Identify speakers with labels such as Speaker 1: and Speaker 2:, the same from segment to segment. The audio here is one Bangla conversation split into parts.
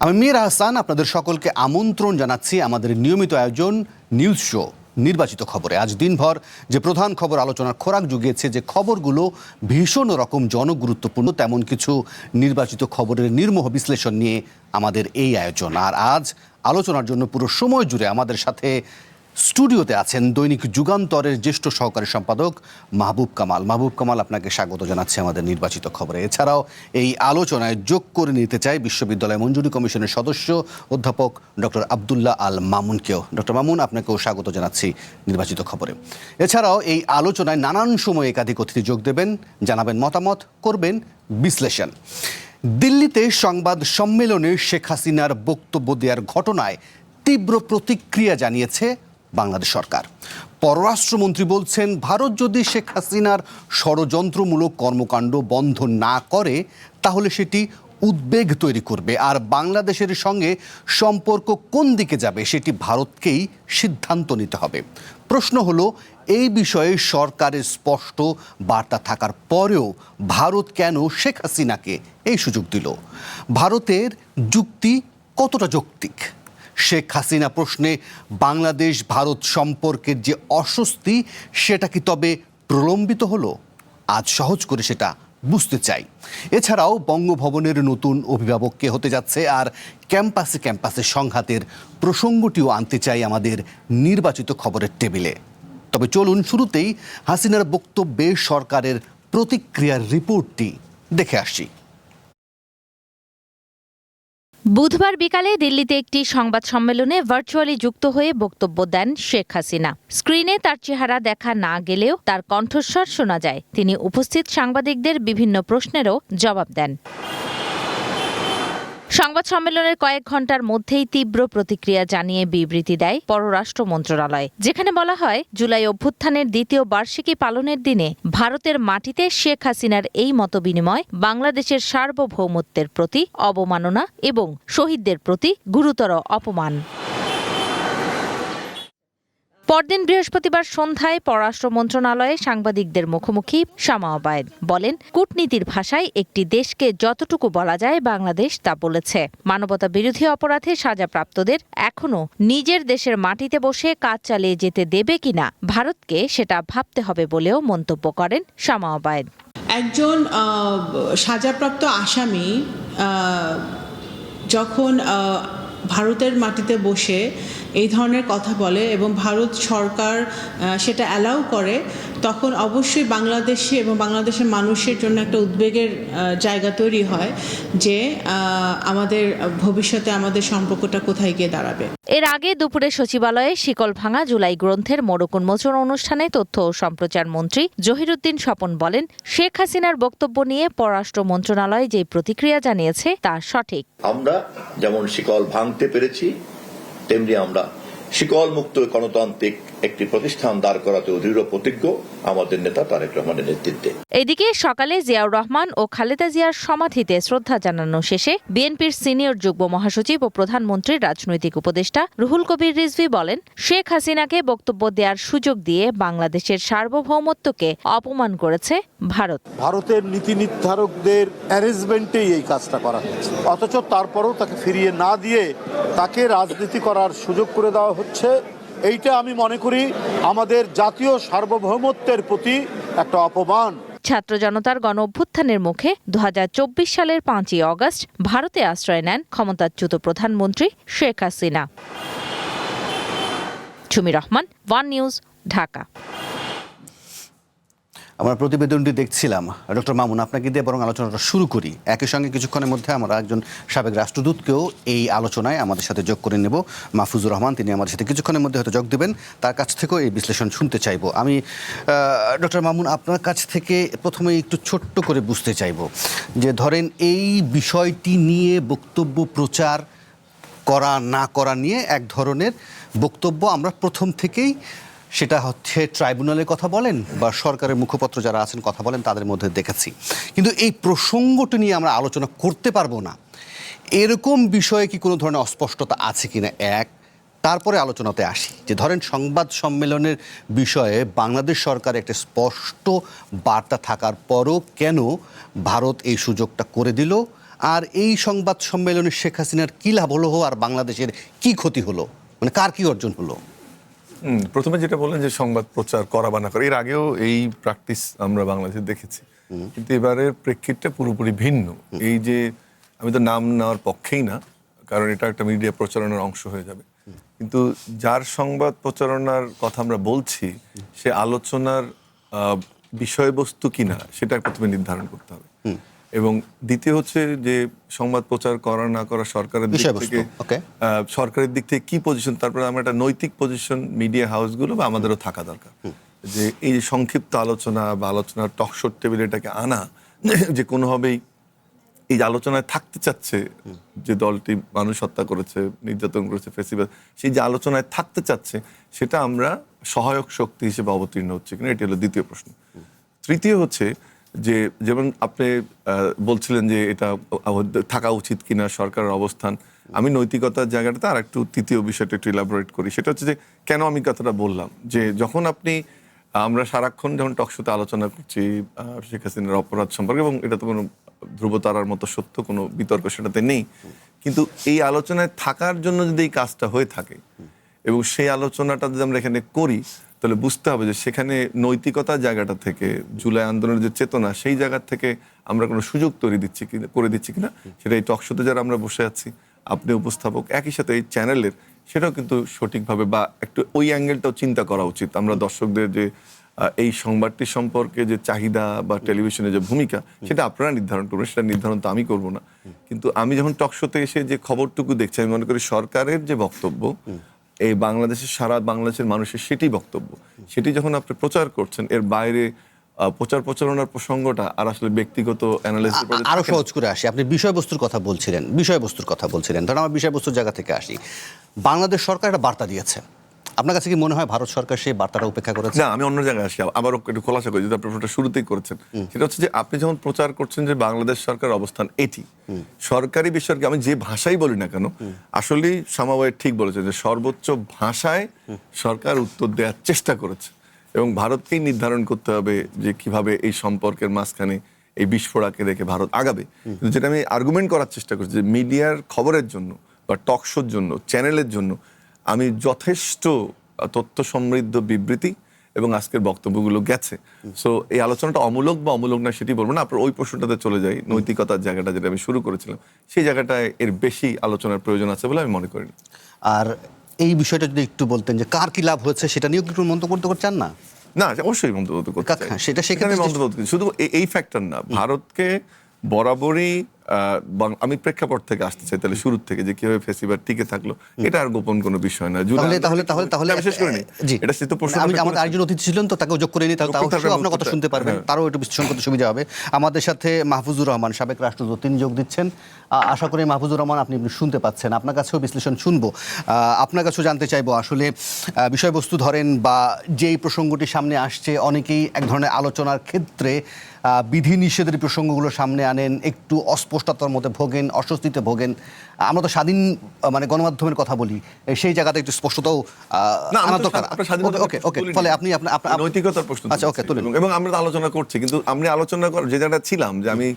Speaker 1: আমি মীর আহসান আপনাদের সকলকে আমন্ত্রণ জানাচ্ছি আমাদের নিয়মিত আয়োজন নিউজ শো নির্বাচিত খবরে। আজ দিনভর যে প্রধান খবর আলোচনার খোরাক জুগিয়েছে, যে খবরগুলো ভীষণ রকম জনগুরুত্বপূর্ণ, তেমন কিছু নির্বাচিত খবরের নির্মোহ বিশ্লেষণ নিয়ে আমাদের এই আয়োজন। আর আজ আলোচনার জন্য পুরো সময় জুড়ে আমাদের সাথে স্টুডিওতে আছেন দৈনিক যুগান্তরের জ্যেষ্ঠ সহকারী সম্পাদক মাহবুব কামাল। মাহবুব কামাল, আপনাকে স্বাগত জানাচ্ছি আমাদের নির্বাচিত খবরে। এছাড়াও এই আলোচনায় যোগ করে নিতে চাই বিশ্ববিদ্যালয় মঞ্জুরি কমিশনের সদস্য অধ্যাপক ডক্টর আব্দুল্লাহ আল মামুনকেও। ডক্টর মামুন, আপনাকেও স্বাগত জানাচ্ছি নির্বাচিত খবরে। এছাড়াও এই আলোচনায় নানান সময় একাধিক অতিথি যোগ দেবেন, জানাবেন মতামত, করবেন বিশ্লেষণ। দিল্লিতে সংবাদ সম্মেলনে শেখ হাসিনার বক্তব্য দেওয়ার ঘটনায় তীব্র প্রতিক্রিয়া জানিয়েছে বাংলাদেশ সরকার। পররাষ্ট্রমন্ত্রী বলছেন, ভারত যদি শেখ হাসিনার ষড়যন্ত্রমূলক কর্মকাণ্ড বন্ধ না করে তাহলে সেটি উদ্বেগ তৈরি করবে, আর বাংলাদেশের সঙ্গে সম্পর্ক কোন দিকে যাবে সেটি ভারতকেই সিদ্ধান্ত নিতে হবে। প্রশ্ন হলো, এই বিষয়ে সরকারের স্পষ্ট বার্তা থাকার পরেও ভারত কেন শেখ হাসিনাকে এই সুযোগ দিল? ভারতের যুক্তি কতটা যৌক্তিক? শেখ হাসিনা প্রশ্নে বাংলাদেশ ভারত সম্পর্কের যে অস্বস্তি, সেটা কি তবে প্রলম্বিত হলো? আজ সহজ করে সেটা বুঝতে চাই। এছাড়াও বঙ্গভবনের নতুন অভিভাবক কে হতে যাচ্ছে, আর ক্যাম্পাসে ক্যাম্পাসে সংঘাতের প্রসঙ্গটিও আনতে চাই আমাদের নির্বাচিত খবরের টেবিলে। তবে চলুন শুরুতেই হাসিনার বক্তব্যে সরকারের প্রতিক্রিয়ার রিপোর্টটি দেখে আসি।
Speaker 2: বুধবার বিকালে দিল্লিতে একটি সংবাদ সম্মেলনে ভার্চুয়ালি যুক্ত হয়ে বক্তব্য দেন শেখ হাসিনা। স্ক্রিনে তার চেহারা দেখা না গেলেও তার কণ্ঠস্বর শোনা যায়। তিনি উপস্থিত সাংবাদিকদের বিভিন্ন প্রশ্নেরও জবাব দেন। সংবাদ সম্মেলনের কয়েক ঘণ্টার মধ্যেই তীব্র প্রতিক্রিয়া জানিয়ে বিবৃতি দেয় পররাষ্ট্র মন্ত্রণালয়, যেখানে বলা হয়, জুলাই অভ্যুত্থানের দ্বিতীয় বার্ষিকী পালনের দিনে ভারতের মাটিতে শেখ হাসিনার এই মতবিনিময় বাংলাদেশের সার্বভৌমত্বের প্রতি অবমাননা এবং শহীদদের প্রতি গুরুতর অপমান। পরদিন বৃহস্পতিবার সন্ধ্যায় পররাষ্ট্র মন্ত্রণালয়ে সাংবাদিকদের মুখোমুখি শামা ওবায়েদ বলেন, কূটনীতির ভাষায় একটি দেশকে যতটুকু বলা যায় বাংলাদেশ তা বলেছে। মানবতা বিরোধী অপরাধে সাজাপ্রাপ্তদের এখনও নিজের দেশের মাটিতে বসে কাজ চালিয়ে যেতে দেবে কিনা ভারতকে সেটা ভাবতে হবে বলেও মন্তব্য করেন শামা ওবায়েদ।
Speaker 3: একজন সাজাপ্রাপ্ত আসামি যখন ভারতের মাটিতে বসে এই ধরনের কথা বলে এবং ভারত সরকার সেটা অ্যালাউ করে, তখন অবশ্যই বাংলাদেশে এবং বাংলাদেশের মানুষের জন্য একটা উদ্বেগের জায়গা তৈরি হয় যে আমাদের ভবিষ্যতে আমাদের সম্পর্কটা কোথায় গিয়ে দাঁড়াবে।
Speaker 2: এর আগে দুপুরে সচিবালয়ে শিকল ভাঙা জুলাই গ্রন্থের মোড়ক উন্মোচন অনুষ্ঠানে তথ্য ও সম্প্রচার মন্ত্রী জহিরুদ্দিন স্বপন বলেন, শেখ হাসিনার বক্তব্য নিয়ে পররাষ্ট্র মন্ত্রণালয় যে প্রতিক্রিয়া জানিয়েছে তা সঠিক।
Speaker 4: আমরা যেমন শিকল ভাঙতে পেরেছি, তেমনি আমরা শিকল মুক্ত গণতান্ত্রিক একটি প্রতিষ্ঠান দাঁড় করাতে দৃঢ় প্রতিজ্ঞ আমাদের নেতা তারেক রহমানের নেতৃত্বে।
Speaker 2: এদিকে সকালে জিয়াউর রহমান ও খালেদা জিয়ার সমাধিতে শ্রদ্ধা জানানো শেষে বিএনপির সিনিয়র যুগ্ম মহাসচিব ও প্রধানমন্ত্রীর রাজনৈতিক উপদেষ্টা রুহুল কবির রিজভী বলেন, শেখ হাসিনাকে বক্তব্য দেওয়ার সুযোগ দিয়ে বাংলাদেশের সার্বভৌমত্বকে অপমান করেছে ভারত।
Speaker 5: ভারতের নীতি নির্ধারকদের অ্যারেঞ্জমেন্টেই এই কাজটা করা হচ্ছে, অথচ তারপরেও তাকে ফিরিয়ে না দিয়ে তাকে রাজনীতি করার সুযোগ করে দেওয়া হচ্ছে। এইটা আমি মনে করি আমাদের জাতীয় সার্বভৌমত্বের প্রতি একটা অপমান।
Speaker 2: ছাত্র জনতার গণ অভ্যুত্থানের মুখে 2024 সালের 5ই অগস্ট ভারতে আশ্রয় নেন ক্ষমতাচ্যুত প্রধানমন্ত্রী শেখ হাসিনা। Sumi Rahman, one news, Dhaka.
Speaker 1: আমরা প্রতিবেদনটি দেখছিলাম। ডক্টর মামুন, আপনাকে দিয়ে বরং আলোচনাটা শুরু করি। একই সঙ্গে কিছুক্ষণের মধ্যে আমরা একজন সাবেক রাষ্ট্রদূতকেও এই আলোচনায় আমাদের সাথে যোগ করে নেব, মাহফুজুর রহমান। তিনি আমাদের সাথে কিছুক্ষণের মধ্যে হয়তো যোগ দেবেন, তার কাছ থেকেও এই বিশ্লেষণ শুনতে চাইব। আমি ডক্টর মামুন, আপনার কাছ থেকে প্রথমে একটু ছোট্ট করে বুঝতে চাইব যে, ধরেন এই বিষয়টি নিয়ে বক্তব্য প্রচার করা না করা নিয়ে এক ধরনের বক্তব্য আমরা প্রথম থেকেই, সেটা হচ্ছে ট্রাইব্যুনালের কথা বলেন বা সরকারের মুখপত্র যারা আছেন কথা বলেন, তাদের মধ্যে দেখেছি। কিন্তু এই প্রসঙ্গটি নিয়ে আমরা আলোচনা করতে পারবো না, এরকম বিষয়ে কি কোনো ধরনের অস্পষ্টতা আছে কিনা এক। তারপরে আলোচনাতে আসি যে, ধরেন সংবাদ সম্মেলনের বিষয়ে বাংলাদেশ সরকার একটা স্পষ্ট বার্তা থাকার পরও কেন ভারত এই সুযোগটা করে দিল, আর এই সংবাদ সম্মেলনে শেখ হাসিনার কী লাভ হলো আর বাংলাদেশের কি ক্ষতি হলো, মানে কার কি অর্জন হলো?
Speaker 6: প্রথমে যেটা বললেন যে সংবাদ প্রচার করা বা না করা, এর আগেও এই প্র্যাকটিস আমরা বাংলাদেশে দেখেছি, কিন্তু এবারের প্রেক্ষিতটা পুরোপুরি ভিন্ন। এই যে আমি তো নাম নেওয়ার পক্ষেই না, কারণ এটা একটা মিডিয়া প্রচারণার অংশ হয়ে যাবে, কিন্তু যার সংবাদ প্রচারণার কথা আমরা বলছি সে আলোচনার বিষয়বস্তু কিনা সেটা প্রথমে নির্ধারণ করতে হবে। এবং দ্বিতীয় হচ্ছে যে সংবাদ প্রচার করা না করা সরকারের দিক থেকে, সরকারের দিক থেকে কি পজিশন, তারপরে আমরা একটা নৈতিক পজিশন মিডিয়া হাউসগুলো বা আমাদেরও থাকা দরকার, যে এই যে সংক্ষিপ্ত আলোচনা বা আলোচনার টকশোর টেবিলে এটাকে আনা, যে কোনোভাবেই এই যে আলোচনায় থাকতে চাচ্ছে যে দলটি মানুষ হত্যা করেছে, নির্যাতন করেছে, ফেসিবাদ, সেই যে আলোচনায় থাকতে চাচ্ছে সেটা আমরা সহায়ক শক্তি হিসেবে অবতীর্ণ হচ্ছে কিনা, এটি হলো দ্বিতীয় প্রশ্ন। তৃতীয় হচ্ছে যে যেমন আপনি বলছিলেন যে এটা থাকা উচিত কিনা সরকারের অবস্থান, আমি নৈতিকতার জায়গাটাতে আর একটু তৃতীয় বিষয়টা একটু ইলাবোরেট করি। সেটা হচ্ছে যে কেন আমি কথাটা বললাম, যে যখন আমরা সারাক্ষণ যখন টকশোতে আলোচনা করছি শেখ হাসিনার অপরাধ সম্পর্কে, এবং এটা তো কোনো ধ্রুবতারার মতো সত্য, কোনো বিতর্ক সেটাতে নেই, কিন্তু এই আলোচনায় থাকার জন্য যদি এই কাজটা হয়ে থাকে এবং সেই আলোচনাটা যদি আমরা এখানে করি, তাহলে বুঝতে হবে যে সেখানে নৈতিকতার জায়গাটা থেকে, জুলাই আন্দোলনের যে চেতনা, সেই জায়গা থেকে আমরা কোনো সুযোগ করে দিচ্ছি কিনা, সেটা এই টকশোতে যারা আমরা বসে আছি, আপনি উপস্থাপক, একই সাথে এই চ্যানেলের, সেটাও কিন্তু সঠিকভাবে বা একটু ওই অ্যাঙ্গেলটাও চিন্তা করা উচিত। আমরা দর্শকদের যে এই সংবাদটি সম্পর্কে যে চাহিদা বা টেলিভিশনের যে ভূমিকা, সেটা আপনারা নির্ধারণ করবেন, সেটা নির্ধারণ তো আমি করব না। কিন্তু আমি যখন টকশোতে এসে যে খবরটুকু দেখছি, আমি মনে করি সরকারের যে বক্তব্য, এই বাংলাদেশের সারা বাংলাদেশের মানুষের সেটি বক্তব্য, সেটি যখন আপনি প্রচার করছেন, এর বাইরে প্রচারণার প্রসঙ্গটা আর আসলে ব্যক্তিগত অ্যানালাইসিস।
Speaker 1: আরো সহজ করে আসি, আপনি বিষয়বস্তুর কথা বলছিলেন, ধরুন আমার বিষয়বস্তুর জায়গা থেকে আসি। বাংলাদেশ সরকার একটা বার্তা দিয়েছে, আপনার কাছে কি মনে হয় ভারত সরকার সেই বার্তাটা উপেক্ষা করেছে?
Speaker 6: না, আমি অন্য জায়গায় আসি, আবার একটু খোলাসা করি, যদি আপনি প্রশ্নটা শুরুতেই করেছেন, সেটা হচ্ছে যে আপনি যখন প্রচার করছেন যে বাংলাদেশ সরকার অবস্থান এটি, সরকারি বেসরকারি আমি যে ভাষাই বলি না কেন, আসলেই সামাওয়াই ঠিক বলেছে যে সর্বোচ্চ ভাষায় সরকার উত্তর দেওয়ার চেষ্টা করেছে, এবং ভারতকেই নির্ধারণ করতে হবে যে কিভাবে এই সম্পর্কের মাঝখানে এই বিস্ফোরণকে রেখে ভারত আগাবে। কিন্তু যেটা আমি আর্গুমেন্ট করার চেষ্টা করছি, যে মিডিয়ার খবরের জন্য বা টকশোর জন্য, চ্যানেলের জন্য আমি যথেষ্ট তথ্য সমৃদ্ধ বিবৃতি এবং আজকের বক্তব্যগুলো গেছে। সো এই আলোচনাটা অমূলক বা অমূলক না সেটি বলবো না, আপনার ওই প্রশ্নটাতে চলে যাই, নৈতিকতার জায়গাটা যেটা আমি শুরু করেছিলাম, সেই জায়গাটায় এর বেশি আলোচনার প্রয়োজন আছে বলে আমি মনে করি।
Speaker 1: আর এই বিষয়টা যদি একটু বলতেন যে কার কি লাভ হয়েছে, সেটা নিয়েও একটু মন্তব্য করতে চান না?
Speaker 6: না, অবশ্যই মন্তব্য করতে চাই,
Speaker 1: সেটা সেখানে
Speaker 6: মন্তব্য শুধু এই ফ্যাক্টর না, ভারতকে বরাবরই আমি প্রেক্ষাপট থেকে আসতে চাই, তাহলে শুরু থেকে যে কিভাবে ফেসিবাদ টিকে থাকলো, এটা আর গোপন কোনো বিষয় না।
Speaker 1: তাহলে
Speaker 6: বিশেষ করে এটা তো প্রশ্ন,
Speaker 1: আমাদের আরেকজন অতিথি ছিলেন, তো তাকেও যোগ করে নিই, তাহলে আপনার কথা শুনতে পারবেন, তারও একটু বিশ্লেষণ করতে সুবিধা হবে। আমাদের সাথে মাহফুজুর রহমান, সাবেক রাষ্ট্রদূত, তিনি যোগ দিচ্ছেন। আশা করি মাহফুজুর রহমান আপনি শুনতে পাচ্ছেন, আপনার কাছেও বিশ্লেষণ শুনবো, আপনার কাছেও জানতে চাইবো আসলে বিষয়বস্তু ধরেন বা যেই প্রসঙ্গটি সামনে আসছে, অনেকেই এক ধরনের আলোচনার ক্ষেত্রে বিধিনিষেধের প্রসঙ্গগুলো সামনে আনেন, একটু অস্পষ্টতার মধ্যে ভোগেন, অস্বস্তিতে ভোগেন। আমরা তো স্বাধীন মানে গণমাধ্যমের কথা বলি, সেই জায়গাতে একটু স্পষ্টতাও আনা দরকার। ওকে, ফলে আপনি আপনার
Speaker 6: নৈতিকতার প্রশ্ন,
Speaker 1: আচ্ছা ওকে, তুলেন।
Speaker 6: এবং আমরা আলোচনা করছি, কিন্তু আমরা আলোচনা যে জায়গাটা ছিলাম, যে আমি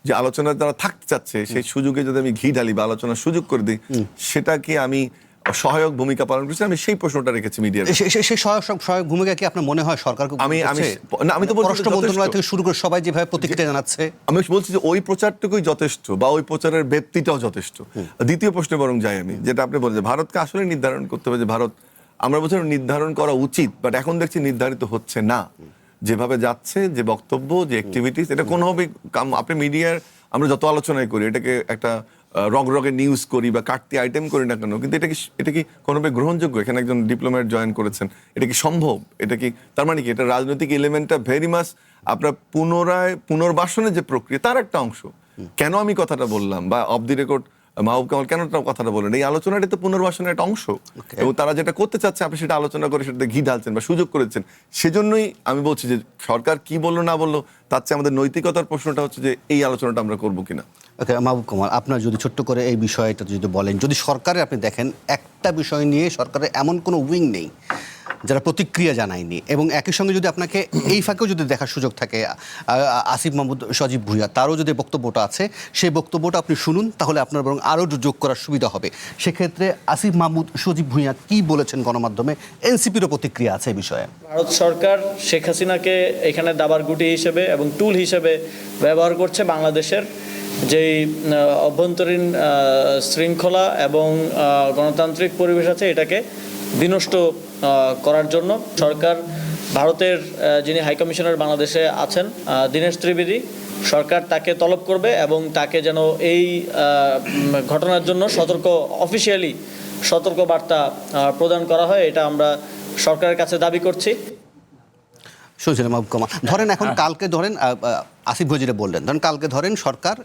Speaker 6: যে আলোচনা যারা থাকতে চাচ্ছে সেই সুযোগে যদি আমি ঘি ঢালি বা আলোচনার সুযোগ করে দিই, সেটা কি আমি সহায়ক ভূমিকা পালন করছি? আমি সেই প্রশ্নটা রেখেছি মিডিয়ার।
Speaker 1: সেই সহায়ক ভূমিকা কি আপনার মনে হয় সরকারকে?
Speaker 6: আমি তো
Speaker 1: পররাষ্ট্র মন্ত্রণালয় থেকে শুরু করে সবাই যেভাবে প্রতিক্রিয়া জানাচ্ছে,
Speaker 6: আমি বলছি যে ওই প্রচারটুকুই যথেষ্ট, বা ওই প্রচারের ব্যাপ্তিটাও যথেষ্ট। দ্বিতীয় প্রশ্নে বরং যাই আমি, যেটা আপনি বলেন যে ভারতকে আসলে নির্ধারণ করতে হবে, যে ভারত আমরা বলছি নির্ধারণ করা উচিত, বাট এখন দেখছি নির্ধারিত হচ্ছে না। যেভাবে যাচ্ছে, যে বক্তব্য, যে অ্যাক্টিভিটিস, এটা কোনোভাবেই আপনি মিডিয়ার আমরা যত আলোচনাই করি, এটাকে একটা রগে নিউজ করি বা কাটতি আইটেম করি না কেন, কিন্তু এটা কি কোনোভাবে গ্রহণযোগ্য? এখানে একজন ডিপ্লোম্যাট জয়েন করেছেন, এটা কি সম্ভব? এটা কি তার মানে কি এটা রাজনৈতিক এলিমেন্টটা ভেরি মাস আপনার পুনর্বাসনের যে প্রক্রিয়া, তার একটা অংশ? কেন আমি কথাটা বললাম, বা অফ দি রেকর্ড মাহবুব কামাল কেন কথাটা বলেন, এই আলোচনাটা তো পুনর্বাসনের একটা অংশ, এবং তারা যেটা করতে চাচ্ছে আপনি সেটা আলোচনা করে সেটাতে ঘি ঢালছেন বা সুযোগ করেছেন। সেজন্যই আমি বলছি যে সরকার কি বললো না বললো, তার চেয়ে আমাদের নৈতিকতার প্রশ্নটা হচ্ছে যে এই আলোচনাটা আমরা করবো কিনা।
Speaker 1: ওকে, মাহবুব কামাল, আপনার যদি ছোট্ট করে এই বিষয়টা যদি বলেন, যদি সরকারে আপনি দেখেন একটা বিষয় নিয়ে সরকারের এমন কোনো উইং নেই যারা প্রতিক্রিয়া জানায়নি, এবং একই সঙ্গে যদি আপনাকে এই ফাঁকেও যদি দেখার সুযোগ থাকে আসিফ মাহমুদ সজীব ভুঁইয়া তারও যদি বক্তব্যটা আছে সেই বক্তব্যটা আপনি শুনুন, তাহলে আপনার বরং আরও যোগ করার সুবিধা হবে। সেক্ষেত্রে আসিফ মাহমুদ সজীব ভুঁইয়া কি বলেছেন গণমাধ্যমে, এনসিপিরও প্রতিক্রিয়া আছে এই বিষয়ে।
Speaker 7: ভারত সরকার শেখ হাসিনাকে এখানে দাবার গুটি হিসেবে এবং টুল হিসেবে ব্যবহার করছে বাংলাদেশের যেই অভ্যন্তরীণ শৃঙ্খলা এবং গণতান্ত্রিক পরিবেশ আছে এটাকে বিনষ্ট করার জন্য। সরকার ভারতের যিনি হাইকমিশনার বাংলাদেশে আছেন দীনেশ ত্রিবেদী, সরকার তাকে তলব করবে এবং তাকে যেন এই ঘটনার জন্য অফিসিয়ালি সতর্ক বার্তা প্রদান করা হয়, এটা আমরা সরকারের কাছে দাবি করছি।
Speaker 1: শুনছিলাম ধরেন এখন কালকে ধরেন আসিফ ভুঁইয়া যেটা বললেন, ধরেন কালকে ধরেন সরকার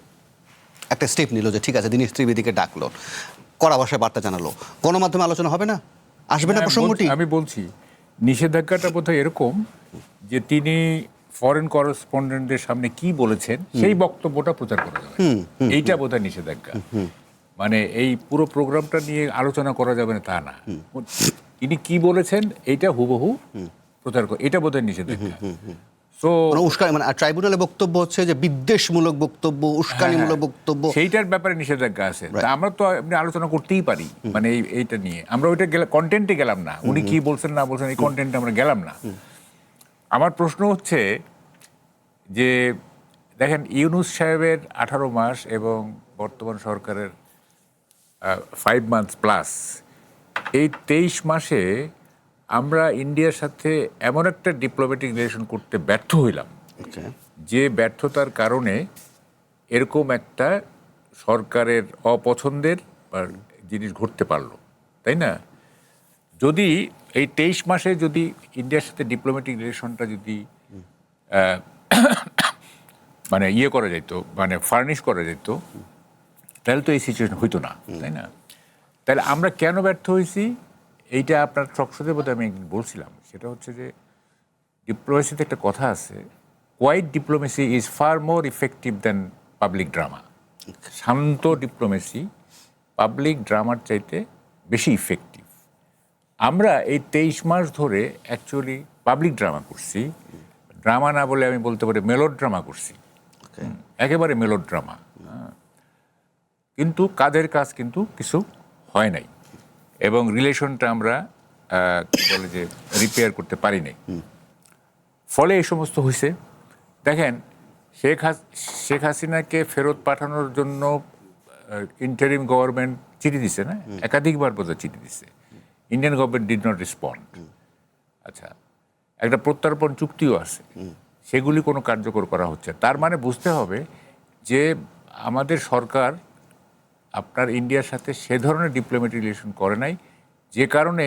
Speaker 1: একটা স্টেপ নিল যে ঠিক আছে দীনেশ ত্রিবেদীকে ডাকলো, কড়া ভাষায় বার্তা জানালো, গণমাধ্যমে আলোচনা হবে না, আসবে না প্রসঙ্গটি?
Speaker 8: আমি বলছি নিষেধাজ্ঞাটা বোধহয় এরকম যে তিনি ফরেন করেসপন্ডেন্টদের সামনে কি বলেছেন সেই বক্তব্যটা প্রচার করা যাবে, এইটা বোধহয় নিষেধাজ্ঞা। মানে এই পুরো প্রোগ্রামটা নিয়ে আলোচনা করা যাবে না তা না, তিনি কি বলেছেন এইটা হুবহু প্রচার করে, এটা বোধহয় নিষেধাজ্ঞা। তো
Speaker 1: মানে ট্রাইব্যুনালে বক্তব্য হচ্ছে যে বিদ্বেষমূলক বক্তব্য, উস্কানিমূলক বক্তব্য,
Speaker 8: সেইটার ব্যাপারে নিষেধাজ্ঞা আছে। তা আমরা তো এমনি আলোচনা করতেই পারি, মানে এইটা নিয়ে আমরা ওইটা কন্টেন্টে গেলাম না, উনি কি বলছেন না বলছেন এই কন্টেন্টে আমরা গেলাম না। আমার প্রশ্ন হচ্ছে যে দেখেন ইউনূস সাহেবের 18 মাস এবং বর্তমান সরকারের 5 মান্থস প্লাস, এই 23 মাসে আমরা ইন্ডিয়ার সাথে এমন একটা ডিপ্লোম্যাটিক রিলেশন করতে ব্যর্থ হইলাম যে ব্যর্থতার কারণে এরকম একটা সরকারের অপছন্দের জিনিস ঘটতে পারলো, তাই না? যদি এই 23 মাসে যদি ইন্ডিয়ার সাথে ডিপ্লোম্যাটিক রিলেশনটা যদি মানে ইয়ে করা যেত, মানে ফার্নিশ করা যেত, তাহলে তো এই সিচুয়েশন হইতো না, তাই না? তাহলে আমরা কেন ব্যর্থ হয়েছি এইটা আপনার সংসদে বোধহয় আমি একদিন বলছিলাম। সেটা হচ্ছে যে ডিপ্লোমেসিতে একটা কথা আছে, quiet diplomacy is far more effective than public drama. শান্ত ডিপ্লোমেসি পাবলিক ড্রামার চাইতে বেশি ইফেক্টিভ। আমরা এই 23 মাস ধরে অ্যাকচুয়ালি পাবলিক ড্রামা করছি, ড্রামা না বলে আমি বলতে পারি মেলোড্রামা করছি, একেবারে মেলোড্রামা। কিন্তু কাজের কাজ কিন্তু কিছু হয় নাই, এবং রিলেশনটা আমরা বলে যে রিপেয়ার করতে পারি নাই। ফলে এই সমস্ত হয়েছে। দেখেন শেখ হাসিনাকে ফেরত পাঠানোর জন্য ইন্টারিম গভর্নমেন্ট চিঠি দিছে না, একাধিকবার বোধহয় চিঠি দিছে, Indian government did not respond. আচ্ছা, একটা প্রত্যর্পণ চুক্তিও আছে, সেগুলি কোনো কার্যকর করা হচ্ছে। তার মানে বুঝতে হবে যে আমাদের সরকার আপনার ইন্ডিয়ার সাথে সে ধরনের ডিপ্লোম্যাটিক রিলেশন করে নাই, যে কারণে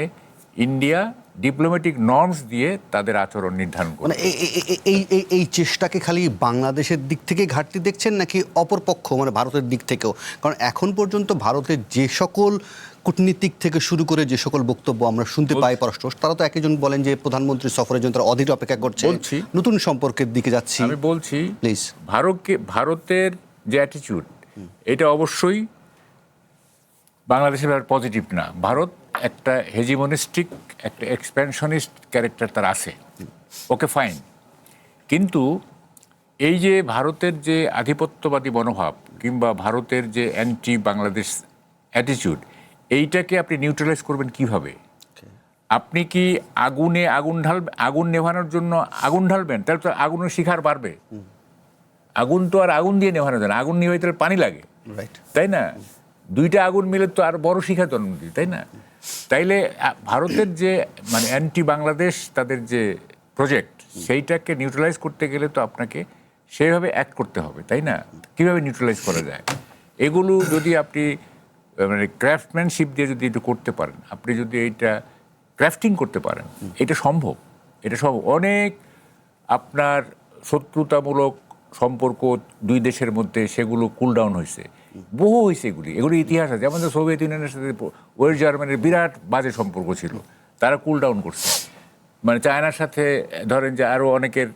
Speaker 8: ইন্ডিয়া ডিপ্লোম্যাটিক নর্মস দিয়ে তাদের আচরণ নির্ধারণ করে।
Speaker 1: মানে এই চেষ্টাকে খালি বাংলাদেশের দিক থেকে ঘাটতি দেখছেন নাকি অপরপক্ষ মানে ভারতের দিক থেকেও? কারণ এখন পর্যন্ত ভারতের যে সকল কূটনীতিক থেকে শুরু করে যে সকল বক্তব্য আমরা শুনতে পাই পরস্পর, তারা তো একজন বলেন যে প্রধানমন্ত্রী সফরের জন্য তারা অধীর অপেক্ষা করছে, নতুন সম্পর্কের দিকে যাচ্ছি।
Speaker 8: আমি বলছি
Speaker 1: প্লিজ,
Speaker 8: ভারতের যে অ্যাটিটিউড এটা অবশ্যই বাংলাদেশের পজিটিভ না। ভারত একটা হেজিমনিস্টিক, একটা এক্সপ্যানশনিস্ট ক্যারেক্টার তার আছে, ওকে ফাইন। কিন্তু এই যে ভারতের যে আধিপত্যবাদী মনোভাব কিংবা ভারতের যে অ্যান্টি বাংলাদেশ অ্যাটিটিউড, এইটাকে আপনি নিউট্রালাইজ করবেন কিভাবে? আপনি কি আগুন নেভানোর জন্য আগুন ঢালবেন, তাহলে তো আগুনের শিখার বাড়বে। আগুন তো আর আগুন দিয়ে নেভানো যায় না, আগুন নিভাইতে পানি লাগে, তাই না? দুইটা আগুন মিলে তো আর বড় শিখা জন্ম দিই, তাই না? তাইলে ভারতের যে মানে অ্যান্টি বাংলাদেশ তাদের যে প্রজেক্ট, সেইটাকে নিউট্রালাইজ করতে গেলে তো আপনাকে সেইভাবে অ্যাক্ট করতে হবে, তাই না? কীভাবে নিউট্রালাইজ করা যায় এগুলো যদি আপনি মানে ক্রাফটম্যানশিপ দিয়ে যদি এটা করতে পারেন, আপনি যদি এইটা ক্রাফটিং করতে পারেন, এটা সম্ভব। এটা সব অনেক আপনার শত্রুতামূলক সম্পর্ক দুই দেশের মধ্যে সেগুলো কুল ডাউন হয়েছে, বহু হয়েছে। এগুলি ইতিহাস আছে। যেমন সোভিয়েত ইউনিয়নের সাথে ওয়েস্ট জার্মানির বিরাট বাজে সম্পর্ক ছিল, তারা কুল ডাউন করছে। মানে চায়নার সাথে ধরেন যে আরও অনেকের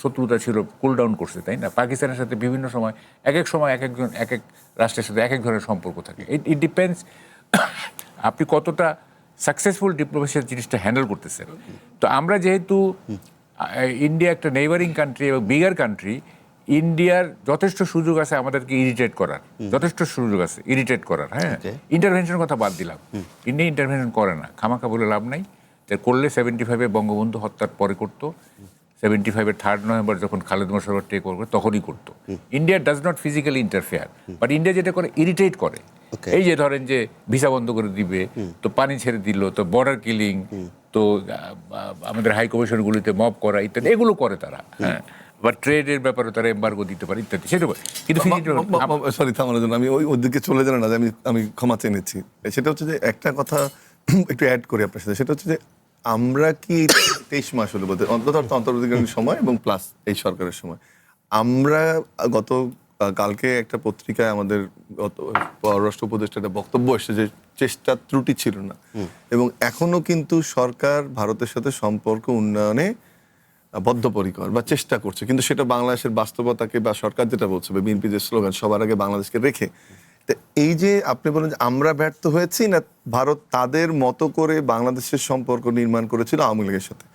Speaker 8: শত্রুতা ছিল, কুল ডাউন করছে, তাই না? পাকিস্তানের সাথে বিভিন্ন সময় এক এক রাষ্ট্রের সাথে এক এক ধরনের সম্পর্ক থাকে। ইট ডিপেন্ডস আপনি কতটা সাকসেসফুল ডিপ্লোমেসির জিনিসটা হ্যান্ডেল করতেছে। তো আমরা যেহেতু ইন্ডিয়া একটা নেইবারিং কান্ট্রি এবং বিগার কান্ট্রি, ইন্ডিয়ার যথেষ্ট সুযোগ আছে আমাদেরকে ইরিটেট করার, যথেষ্ট সুযোগ আছে ইরিটেট করার। হ্যাঁ, ইন্টারভেনশনের কথা বাদ দিলাম, ইন্ডিয়া ইন্টারভেনশন করে না, খামাখা বলে লাভ নাই। করলে 75-এ বঙ্গবন্ধু হত্যার পরে করতো, 75-এর 3 নভেম্বর যখন খালেদ মোশাররফ টেক ওভার তখনই করতো। India does not physically interfere, but India যেটা করে ইরিটেট করে। এই যে ধরেন যে ভিসা বন্ধ করে দিবে, তো পানি ছেড়ে দিল, তো বর্ডার কিলিং, তো আমাদের হাই কমিশনগুলিতে মব করা ইত্যাদি, এগুলো করে তারা। হ্যাঁ, বা ট্রেডের ব্যাপারে তারা এম্বার্গো দিতে পারে ইত্যাদি, সেটা কিন্তু
Speaker 6: সরি থামানোর জন্য আমি ওই দিকে চলে যাই না, আমি ক্ষমা চেয়ে নিচ্ছি। সেটা হচ্ছে যে একটা কথা একটু অ্যাড করি আপনার সাথে, সেটা হচ্ছে যে আমরা কি 23 মাস হলো বলতে অন্তর্বর্তীকালীন সময় এবং প্লাস এই সরকারের সময়, আমরা কালকে একটা পত্রিকায় আমাদের পররাষ্ট্র উপদেষ্টার একটা বক্তব্য এসেছে যে চেষ্টা ত্রুটি ছিল না, এবং এখনো কিন্তু সরকার ভারতের সাথে সম্পর্ক উন্নয়নে বদ্ধপরিকর বা চেষ্টা করছে, কিন্তু সেটা বাংলাদেশের বাস্তবতাকে বা সরকার যেটা বলছে, বিএনপি যে স্লোগান সবার আগে বাংলাদেশকে রেখে, এই যে আপনি বলেন যে আমরা ব্যর্থ হয়েছি, না ভারত তাদের মতো করে বাংলাদেশের সম্পর্ক নির্মাণ করেছিল আওয়ামী লীগের সাথে,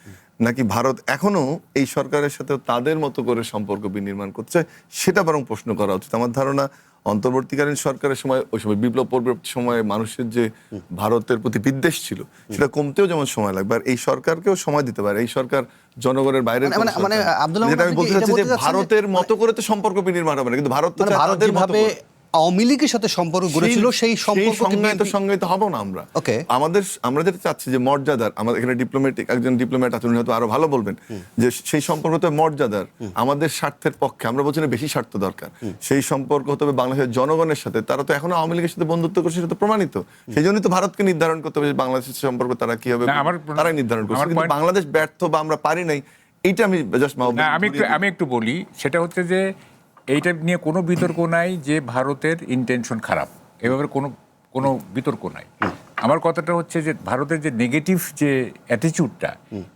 Speaker 6: নাকি ভারত এখনো এই সরকারের সাথে তাদের মতো করে সম্পর্ক বিনির্মাণ করছে, সেটা বরং প্রশ্ন করা উচিত। আমার ধারণা অন্তর্বর্তীকালীন সরকারের সময়, ওই সময় বিপ্লব পরবর্তী সময়ে মানুষের যে ভারতের প্রতি বিদ্বেষ ছিল সেটা কমতেও যেমন সময় লাগবে, আর এই সরকারকেও সময় দিতে পারে। এই সরকার জনগণের বাইরে, যেটা আমি বলতে চাচ্ছি যে ভারতের মতো করে তো সম্পর্ক বিনির্মাণ হবে না, কিন্তু ভারত তো তাদের মতো
Speaker 1: আওয়ামী লীগের সাথে সম্পর্ক গড়েছিল, সেই
Speaker 6: সংজ্ঞায়িত হব না আমরা। আমরা যেটা চাচ্ছি যে মর্যাদার, আমাদের এখানে একজন ডিপ্লোম্যাট আছেন, উনি হয়তো আরো ভালো বলবেন, যে সেই সম্পর্ক তো মর্যাদার, আমাদের স্বার্থের পক্ষে, আমরা বলছি না বেশি স্বার্থ দরকার, সেই সম্পর্ক হতে হবে বাংলাদেশের জনগণের সাথে। তারা তো এখনো আওয়ামী লীগের সাথে বন্ধুত্ব করছে, সেটা তো প্রমাণিত। সেই জন্যই তো ভারতকে নির্ধারণ করতে হবে যে বাংলাদেশের সম্পর্ক তারা কি হবে, তারাই নির্ধারণ করছে। কিন্তু বাংলাদেশ ব্যর্থ বা আমরা পারি নাই, এইটা আমি জাস্ট
Speaker 8: আমি একটু বলি, সেটা হচ্ছে যে এইটা নিয়ে কোনো বিতর্ক নাই যে ভারতের ইন্টেনশন খারাপ, এভাবে কোনো বিতর্ক নাই। আমার কথাটা হচ্ছে যে ভারতের যে নেগেটিভ যে অ্যাটিটিউডটা,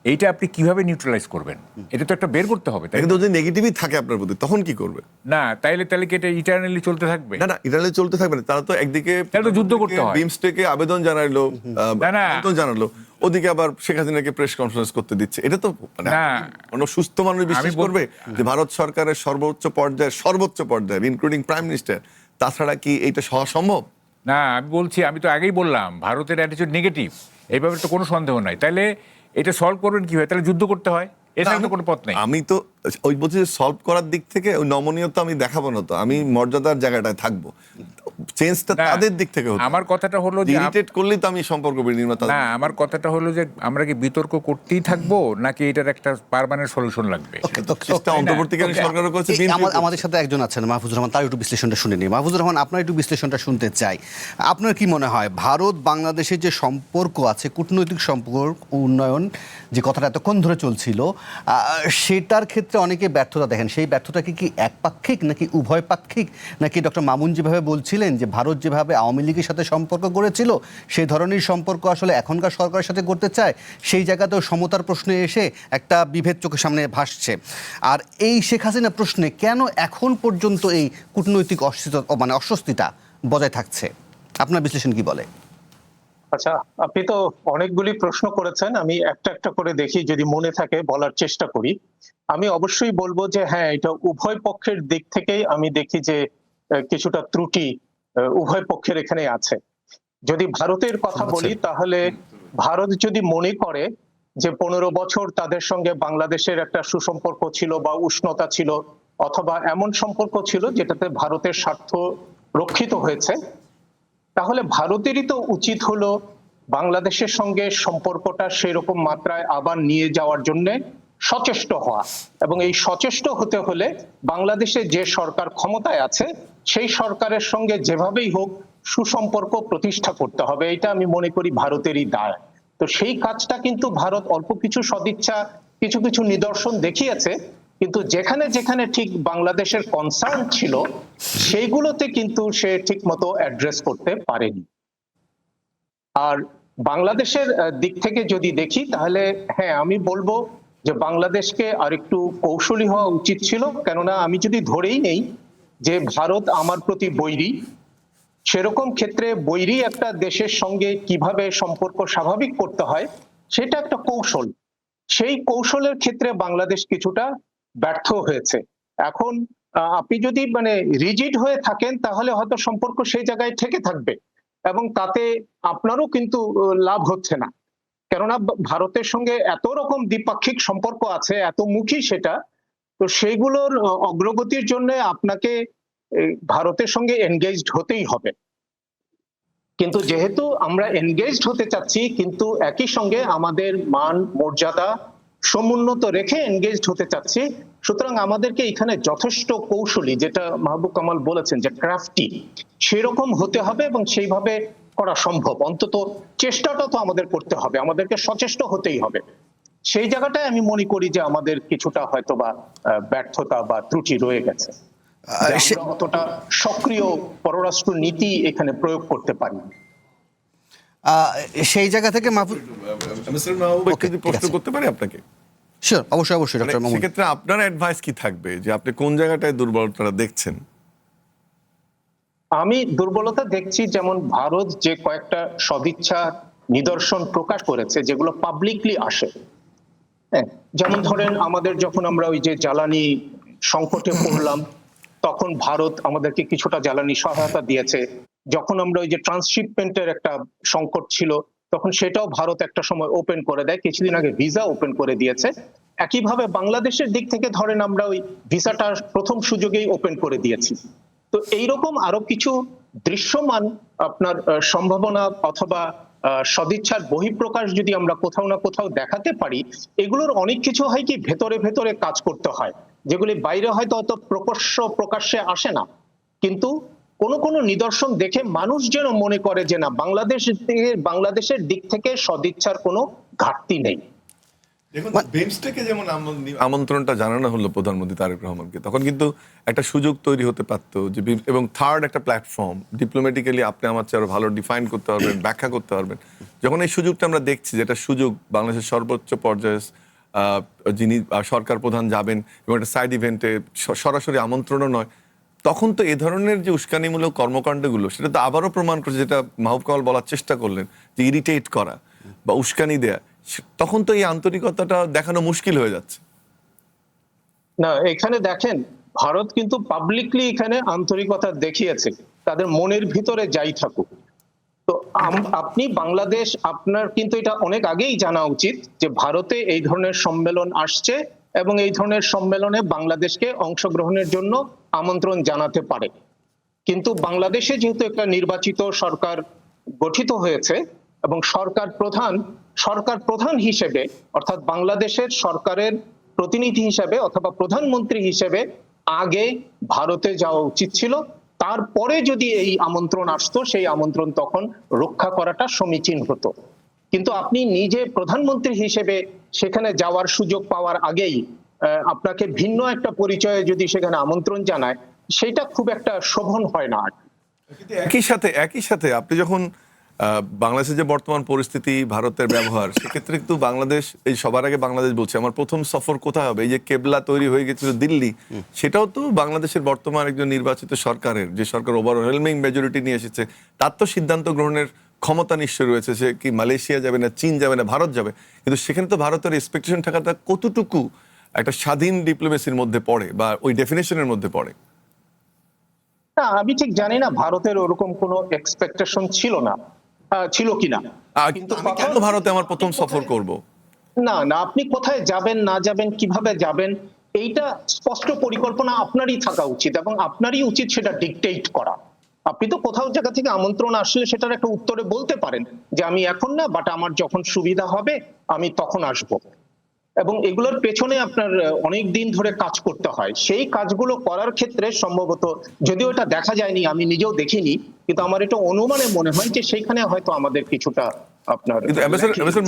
Speaker 8: এইটা আপনি কিভাবে নিউট্রালাইজ করবেন, এটা তো একটা বের করতে হবে।
Speaker 6: কিন্তু যদি নেগেটিভই থাকে আপনার প্রতি, তখন কি করবে?
Speaker 8: না, তাইলে কি এটা ইটারনালি চলতে থাকবে?
Speaker 6: না, ইটারনালি চলতে থাকবে না। তারা তো একদিকে
Speaker 8: যুদ্ধ করতে হয়,
Speaker 6: বিমস্টেকে আবেদন জানালো, ওদিকে আবার শেখ হাসিনাকে প্রেস কনফারেন্স করতে দিচ্ছে। এটা তো কোনো সুস্থ মানুষ বিশ্বাস করবে যে ভারত সরকারের সর্বোচ্চ পর্যায়ে ইনক্লুডিং প্রাইম মিনিস্টার, তাছাড়া কি এটা হওয়া সম্ভব?
Speaker 8: না, আমি তো আগেই বললাম ভারতের অ্যাটিটিউড নেগেটিভ, এই ব্যাপারে তো কোনো সন্দেহ নাই। তাহলে এটা সলভ করবেন কি হয়? তাহলে যুদ্ধ করতে হয়, এছাড়া তো কোনো পথ নেই।
Speaker 6: আমি তো ওই বলছি যে সলভ করার দিক থেকে ওই নমনীয়তা আমি দেখাবো না, তো আমি মর্যাদার জায়গাটায় থাকবো। চেঞ্জটা তাদের দিক থেকে হতো।
Speaker 8: আমার কথাটা হলো যে
Speaker 6: ইরিটেট করলেই তো আমি সম্পর্ক বিনির্মাণ।
Speaker 8: না, আমার কথাটা হলো যে আমরা কি বিতর্ক করতেই থাকবো, নাকি এটার একটা পার্মানেন্ট সলিউশন লাগবে?
Speaker 6: অন্তর্বর্তীকালীন সরকারও করেছে।
Speaker 1: আমাদের সাথে একজন আছেন মাহফুজুর রহমান, তার একটু বিশ্লেষণটা শুনে নিই। মাহফুজুর রহমান, আপনার একটু বিশ্লেষণটা শুনতে চাই। আপনার কি মনে হয় ভারত বাংলাদেশের যে সম্পর্ক আছে, কূটনৈতিক সম্পর্ক উন্নয়ন যে কথাটা এতক্ষণ ধরে চলছিল, সেটার ক্ষেত্রে অনেকে ব্যর্থতা দেখেন, সেই ব্যর্থতা কি একপাক্ষিক নাকি উভয় পাক্ষিক, নাকি ডক্টর মামুন যেভাবে বলছিলেন যে ভারত যেভাবে আওয়ামী লীগের সাথে সম্পর্ক গড়েছিল সেই ধরনের সম্পর্ক আসলে এখনকার সরকারের সাথে করতে চায়, সেই জায়গাতেও সমতার প্রশ্নে এসে একটা বিভেদ চোখের সামনে ভাসছে? আর এই শেখ হাসিনা প্রশ্নে কেন এখন পর্যন্ত এই কূটনৈতিক অস্বস্তিটা বজায় থাকছে? আপনার বিশ্লেষণ কি বলে?
Speaker 9: আচ্ছা, আপনি তো অনেকগুলি প্রশ্ন করেছেন, আমি একটা একটা করে দেখি, যদি মনে থাকে বলার চেষ্টা করি। আমি অবশ্যই বলবো যে হ্যাঁ, এটা উভয় পক্ষের দিক থেকেই আমি দেখি যে কিছুটা ত্রুটি উভয় পক্ষের এখানে আছে। যদি ভারতের কথা বলি, তাহলে ভারত যদি মনে করে যে 15 বছর তাদের সঙ্গে বাংলাদেশের একটা সুসম্পর্ক ছিল বা উষ্ণতা ছিল, অথবা এমন সম্পর্ক ছিল যেটাতে ভারতের স্বার্থ রক্ষিত হয়েছে, তাহলে ভারতেরই তো উচিত হলো বাংলাদেশের সঙ্গে সম্পর্কটা সেরকম মাত্রায় আবার নিয়ে যাওয়ার জন্য সচেষ্ট হওয়া। এবং এই সচেষ্ট হতে হলে বাংলাদেশে যে সরকার ক্ষমতায় আছে সেই সরকারের সঙ্গে যেভাবেই হোক সুসম্পর্ক প্রতিষ্ঠা করতে হবে। এটা আমি মনে করি ভারতেরই দায়। তো সেই কাজটা কিন্তু ভারত অল্প কিছু সদিচ্ছা, কিছু কিছু নিদর্শন দেখিয়েছে, কিন্তু যেখানে যেখানে ঠিক বাংলাদেশের কনসার্ন ছিল সেইগুলোতে কিন্তু সে ঠিক মতো অ্যাড্রেস করতে পারেনি। আর বাংলাদেশের দিক থেকে যদি দেখি, তাহলে হ্যাঁ, আমি বলবো যে বাংলাদেশকে আরেকটু কৌশলী হওয়া উচিত ছিল। কেননা আমি যদি ধরেই নেই যে ভারত আমার প্রতি বৈরী, সেরকম ক্ষেত্রে বৈরী একটা দেশের সঙ্গে কিভাবে সম্পর্ক স্বাভাবিক করতে হয় সেটা একটা কৌশল। সেই কৌশলের ক্ষেত্রে বাংলাদেশ কিছুটা ব্যর্থ হয়েছে। এখন আপনি যদি মানে রিজিড হয়ে থাকেন তাহলে হয়তো সম্পর্ক সেই জায়গায় থেকে থাকবে এবং তাতে আপনারও কিন্তু লাভ হচ্ছে না, কেননা ভারতের সঙ্গে এত রকম দ্বিপাক্ষিক সম্পর্ক আছে, এত মুখী সেটা, তো সেইগুলোর অগ্রগতির জন্য আপনাকে ভারতের সঙ্গে এনগেজড হতেই হবে। কিন্তু যেহেতু আমরা এনগেজড হতে চাচ্ছি কিন্তু একই সঙ্গে আমাদের মান মর্যাদা সমুন্নত রেখে এনগেজড হতে চাচ্ছি, সুতরাং আমাদেরকে এখানে যথেষ্ট কৌশলী, যেটা মাহবুব কামাল বলেছেন যে ক্রাফটি, সেরকম হতে হবে এবং সেইভাবে করা সম্ভব। অন্তত চেষ্টাটা তো আমাদের করতে হবে, আমাদেরকে সচেষ্ট হতেই হবে। সেই জায়গাটায় আমি মনে করি যে আমাদের কিছুটা হয়তোবা ব্যর্থতা বা ত্রুটি রয়ে গেছে, যে আমরা অতটা সক্রিয় পররাষ্ট্র নীতি এখানে প্রয়োগ করতে পারি।
Speaker 1: সেই জায়গা থেকে
Speaker 6: মিস্টার মাহবুব একটু প্রশ্ন করতে পারি আপনাকে?
Speaker 1: শিওর, অবশ্যই অবশ্যই ডক্টর মামুন।
Speaker 6: সেক্ষেত্রে আপনার অ্যাডভাইস কি থাকবে, যে আপনি কোন জায়গাটায় দুর্বলতা দেখছেন?
Speaker 9: আমি দুর্বলতা দেখছি যেমন ভারত যে কয়েকটা সদিচ্ছা নিদর্শন প্রকাশ করেছে যেগুলো পাবলিকলি আসে, হ্যাঁ, যেমন ধরেন আমাদের যখন আমরা ওই যে জ্বালানি সংকটে পড়লাম তখন ভারত আমাদেরকে কিছুটা জ্বালানি সহায়তা দিয়েছে। যখন আমরা ওই যে ট্রান্সশিপমেন্টের একটা সংকট ছিল তখন সেটাও ভারত একটা সময় ওপেন করে দেয়, কিছুদিন আগে ভিসা ওপেন করে দিয়েছে। একইভাবে বাংলাদেশের দিক থেকে ধরেন আমরা ওই ভিসাটা প্রথম সুযোগেই ওপেন করে দিয়েছি। তো এইরকম আরো কিছু দৃশ্যমান আপনার সম্ভাবনা অথবা সদিচ্ছার বহিঃপ্রকাশ যদি আমরা কোথাও না কোথাও দেখাতে পারি, এগুলোর অনেক কিছু হয় কি ভেতরে ভেতরে কাজ করতে হয়, যেগুলি বাইরে হয়তো অত প্রকাশ্যে আসে না, কিন্তু কোন কোন নিদর্শন দেখে মানুষ যেন মনে করে যে না, বাংলাদেশের দিক থেকে সদিচ্ছার কোনো ঘাটতি নেই।
Speaker 6: দেখুন, বিমস্টেকে যেমন আমন্ত্রণটা জানানো হলো প্রধানমন্ত্রী তারেক রহমানকে, তখন কিন্তু একটা সুযোগ তৈরি হতে পারতো যে, এবং থার্ড একটা প্ল্যাটফর্ম ডিপ্লোম্যাটিক্যালি আপনি আমার চেয়ে আরো ভালো ডিফাইন করতে পারবেন, ব্যাখ্যা করতে পারবেন। যখন এই সুযোগটা আমরা দেখছি, যেটা সুযোগ বাংলাদেশের সর্বোচ্চ পর্যায়ে যিনি সরকার প্রধান যাবেন এবং একটা সাইড ইভেন্টে সরাসরি আমন্ত্রণও নয়, তখন তো এ ধরনের যে উস্কানিমূলক কর্মকাণ্ডগুলো সেটা তো আবারও প্রমাণ করছে, যেটা মাহবুব কামাল বলার চেষ্টা করলেন, যে ইরিটেট করা বা উস্কানি দেয়া, তখন তো এই আন্তরিকতাটা দেখানো মুশকিল হয়ে যাচ্ছে।
Speaker 9: না, এখানে দেখেন ভারত কিন্তু পাবলিকলি এখানে আন্তরিকতা দেখিয়েছে, তাদের মনের ভিতরে যাই থাকুক। তো আপনি বাংলাদেশ, আপনার কিন্তু এটা অনেক আগেই জানা উচিত যে ভারতে এই ধরনের সম্মেলন আসছে এবং এই ধরনের সম্মেলনে বাংলাদেশকে অংশগ্রহণের জন্য আমন্ত্রণ জানাতে পারে। কিন্তু বাংলাদেশে যেহেতু একটা নির্বাচিত সরকার গঠিত হয়েছে এবং সরকার প্রধান হিসেবে, অর্থাৎ বাংলাদেশের সরকারের প্রতিনিধি হিসেবে অথবা প্রধানমন্ত্রী হিসেবে আগে ভারতে যাওয়া উচিত ছিল, তারপরে যদি এই আমন্ত্রণ আসতো সেই আমন্ত্রণ তখন রক্ষা করাটা সমীচীন হতো। কিন্তু আপনি নিজে প্রধানমন্ত্রী হিসেবে সেখানে যাওয়ার সুযোগ পাওয়ার আগেই আপনাকে ভিন্ন একটা পরিচয়ে যদি সেখানে আমন্ত্রণ জানায়, সেটা খুব একটা শোভন হয় না।
Speaker 6: একই সাথে আপনি যখন বাংলাদেশের যে বর্তমান পরিস্থিতি, ভারতের ব্যবহার, সেক্ষেত্রে কিন্তু বাংলাদেশ, এই সবার আগে বাংলাদেশ বলছে আমার প্রথম সফর কোথায় হবে, এই যে কেবলা তৈরি হয়ে গেছিল দিল্লি, সেটাও তো বাংলাদেশের বর্তমান একজন নির্বাচিত সরকারের, যে সরকার ওভারওয়েলমিং মেজরিটি নিয়ে এসেছে, তার তো সিদ্ধান্ত গ্রহণের ক্ষমতা নিশ্চয় রয়েছে। সে কি মালয়েশিয়া যাবে না, চীন যাবে না, ভারত যাবে, কিন্তু সেখানে তো ভারতের এক্সপেকটেশন থাকাটা কতটুকু একটা স্বাধীন ডিপ্লোমেসির মধ্যে পড়ে বা ওই ডেফিনেশনের মধ্যে পড়ে?
Speaker 9: না, আমি ঠিক জানি না ভারতের ওরকম কোনো এক্সপেকটেশন ছিল কিনা, কিন্তু
Speaker 6: কেন ভারতে আমার প্রথম সফর করব?
Speaker 9: না, আপনি কোথায় যাবেন না যাবেন, কিভাবে যাবেন, এইটা স্পষ্ট পরিকল্পনা আপনারই থাকা উচিত এবং আপনারই উচিত সেটা ডিকটেট করা। আপনি তো কোথাও জায়গা থেকে আমন্ত্রণ আসলে সেটার একটা উত্তরে বলতে পারেন যে আমি এখন না, বাট আমার যখন সুবিধা হবে আমি তখন আসব। এবং এগুলোর পেছনে আপনার অনেক দিন ধরে কাজ করতে হয়। সেই কাজগুলো করার ক্ষেত্রে সম্ভবত, যদিও এটা দেখা যায়নি, আমি নিজেও দেখিনি, কিন্তু আমার এটা অনুমানে মনে হয় যে সেইখানে হয়তো আমাদের কিছুটা আপনার।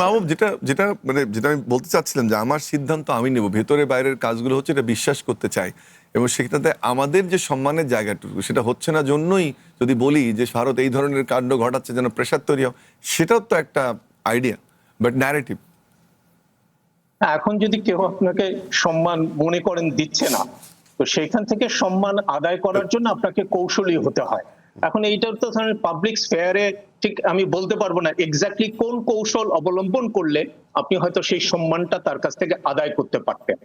Speaker 6: মাহবুব, যেটা আমি বলতে চাচ্ছিলাম, যে আমার সিদ্ধান্ত আমি নেব, ভেতরে বাইরের কাজগুলো হচ্ছে এটা বিশ্বাস করতে চাই, এবং সেটাতে আমাদের যে সম্মানের জায়গাটুকু সেটা হচ্ছে না জন্যই যদি বলি যে ভারত এই ধরনের কাণ্ড ঘটাচ্ছে যেন প্রেশার তৈরি হয়, সেটাও তো একটা আইডিয়া, বাট ন্যারেটিভ।
Speaker 9: এখন যদি কেউ আপনাকে সম্মান মনে করেন দিচ্ছে না, তো সেইখান থেকে সম্মান আদায় করার জন্য আপনাকে কৌশলী হতে হয়। এখন এইটার তো ধরেন পাবলিক স্ফেয়ারে ঠিক আমি বলতে পারবো না এক্স্যাক্টলি কোন কৌশল অবলম্বন করলে আপনি হয়তো সেই সম্মানটা তার কাছ থেকে আদায় করতে পারতেন।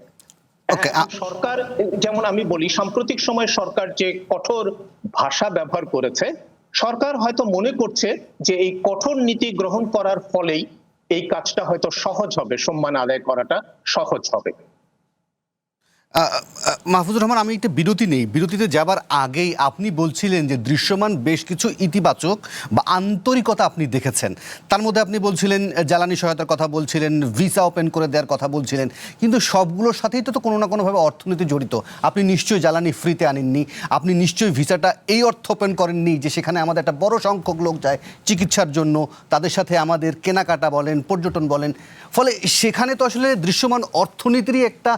Speaker 1: Okay,
Speaker 9: সরকার যেমন আমি বলি সাম্প্রতিক সময়ে সরকার যে কঠোর ভাষা ব্যবহার করেছে, সরকার হয়তো মনে করছে যে এই কঠোর নীতি গ্রহণ করার ফলেই এই কাজটা হয়তো সহজ হবে, সম্মান আদায় করাটা সহজ হবে।
Speaker 1: মাহফুজুর রহমান, আমি একটা বিরতি নেই। বিরতিতে যাবার আগেই আপনি বলছিলেন যে দৃশ্যমান বেশ কিছু ইতিবাচক বা আন্তরিকতা আপনি দেখেছেন। তার মধ্যে আপনি বলছিলেন জ্বালানি সহায়তার কথা বলছিলেন, ভিসা ওপেন করে দেওয়ার কথা বলছিলেন, কিন্তু সবগুলোর সাথেই তো কোনো না কোনোভাবে অর্থনীতি জড়িত। আপনি নিশ্চয়ই জ্বালানি ফ্রিতে আনেননি, আপনি নিশ্চয়ই ভিসাটা এই অর্থ ওপেন করেননি যে সেখানে আমাদের একটা বড় সংখ্যক লোক যায় চিকিৎসার জন্য, তাদের সাথে আমাদের কেনাকাটা বলেন, পর্যটন বলেন, ফলে সেখানে তো আসলে দৃশ্যমান অর্থনীতিরই একটা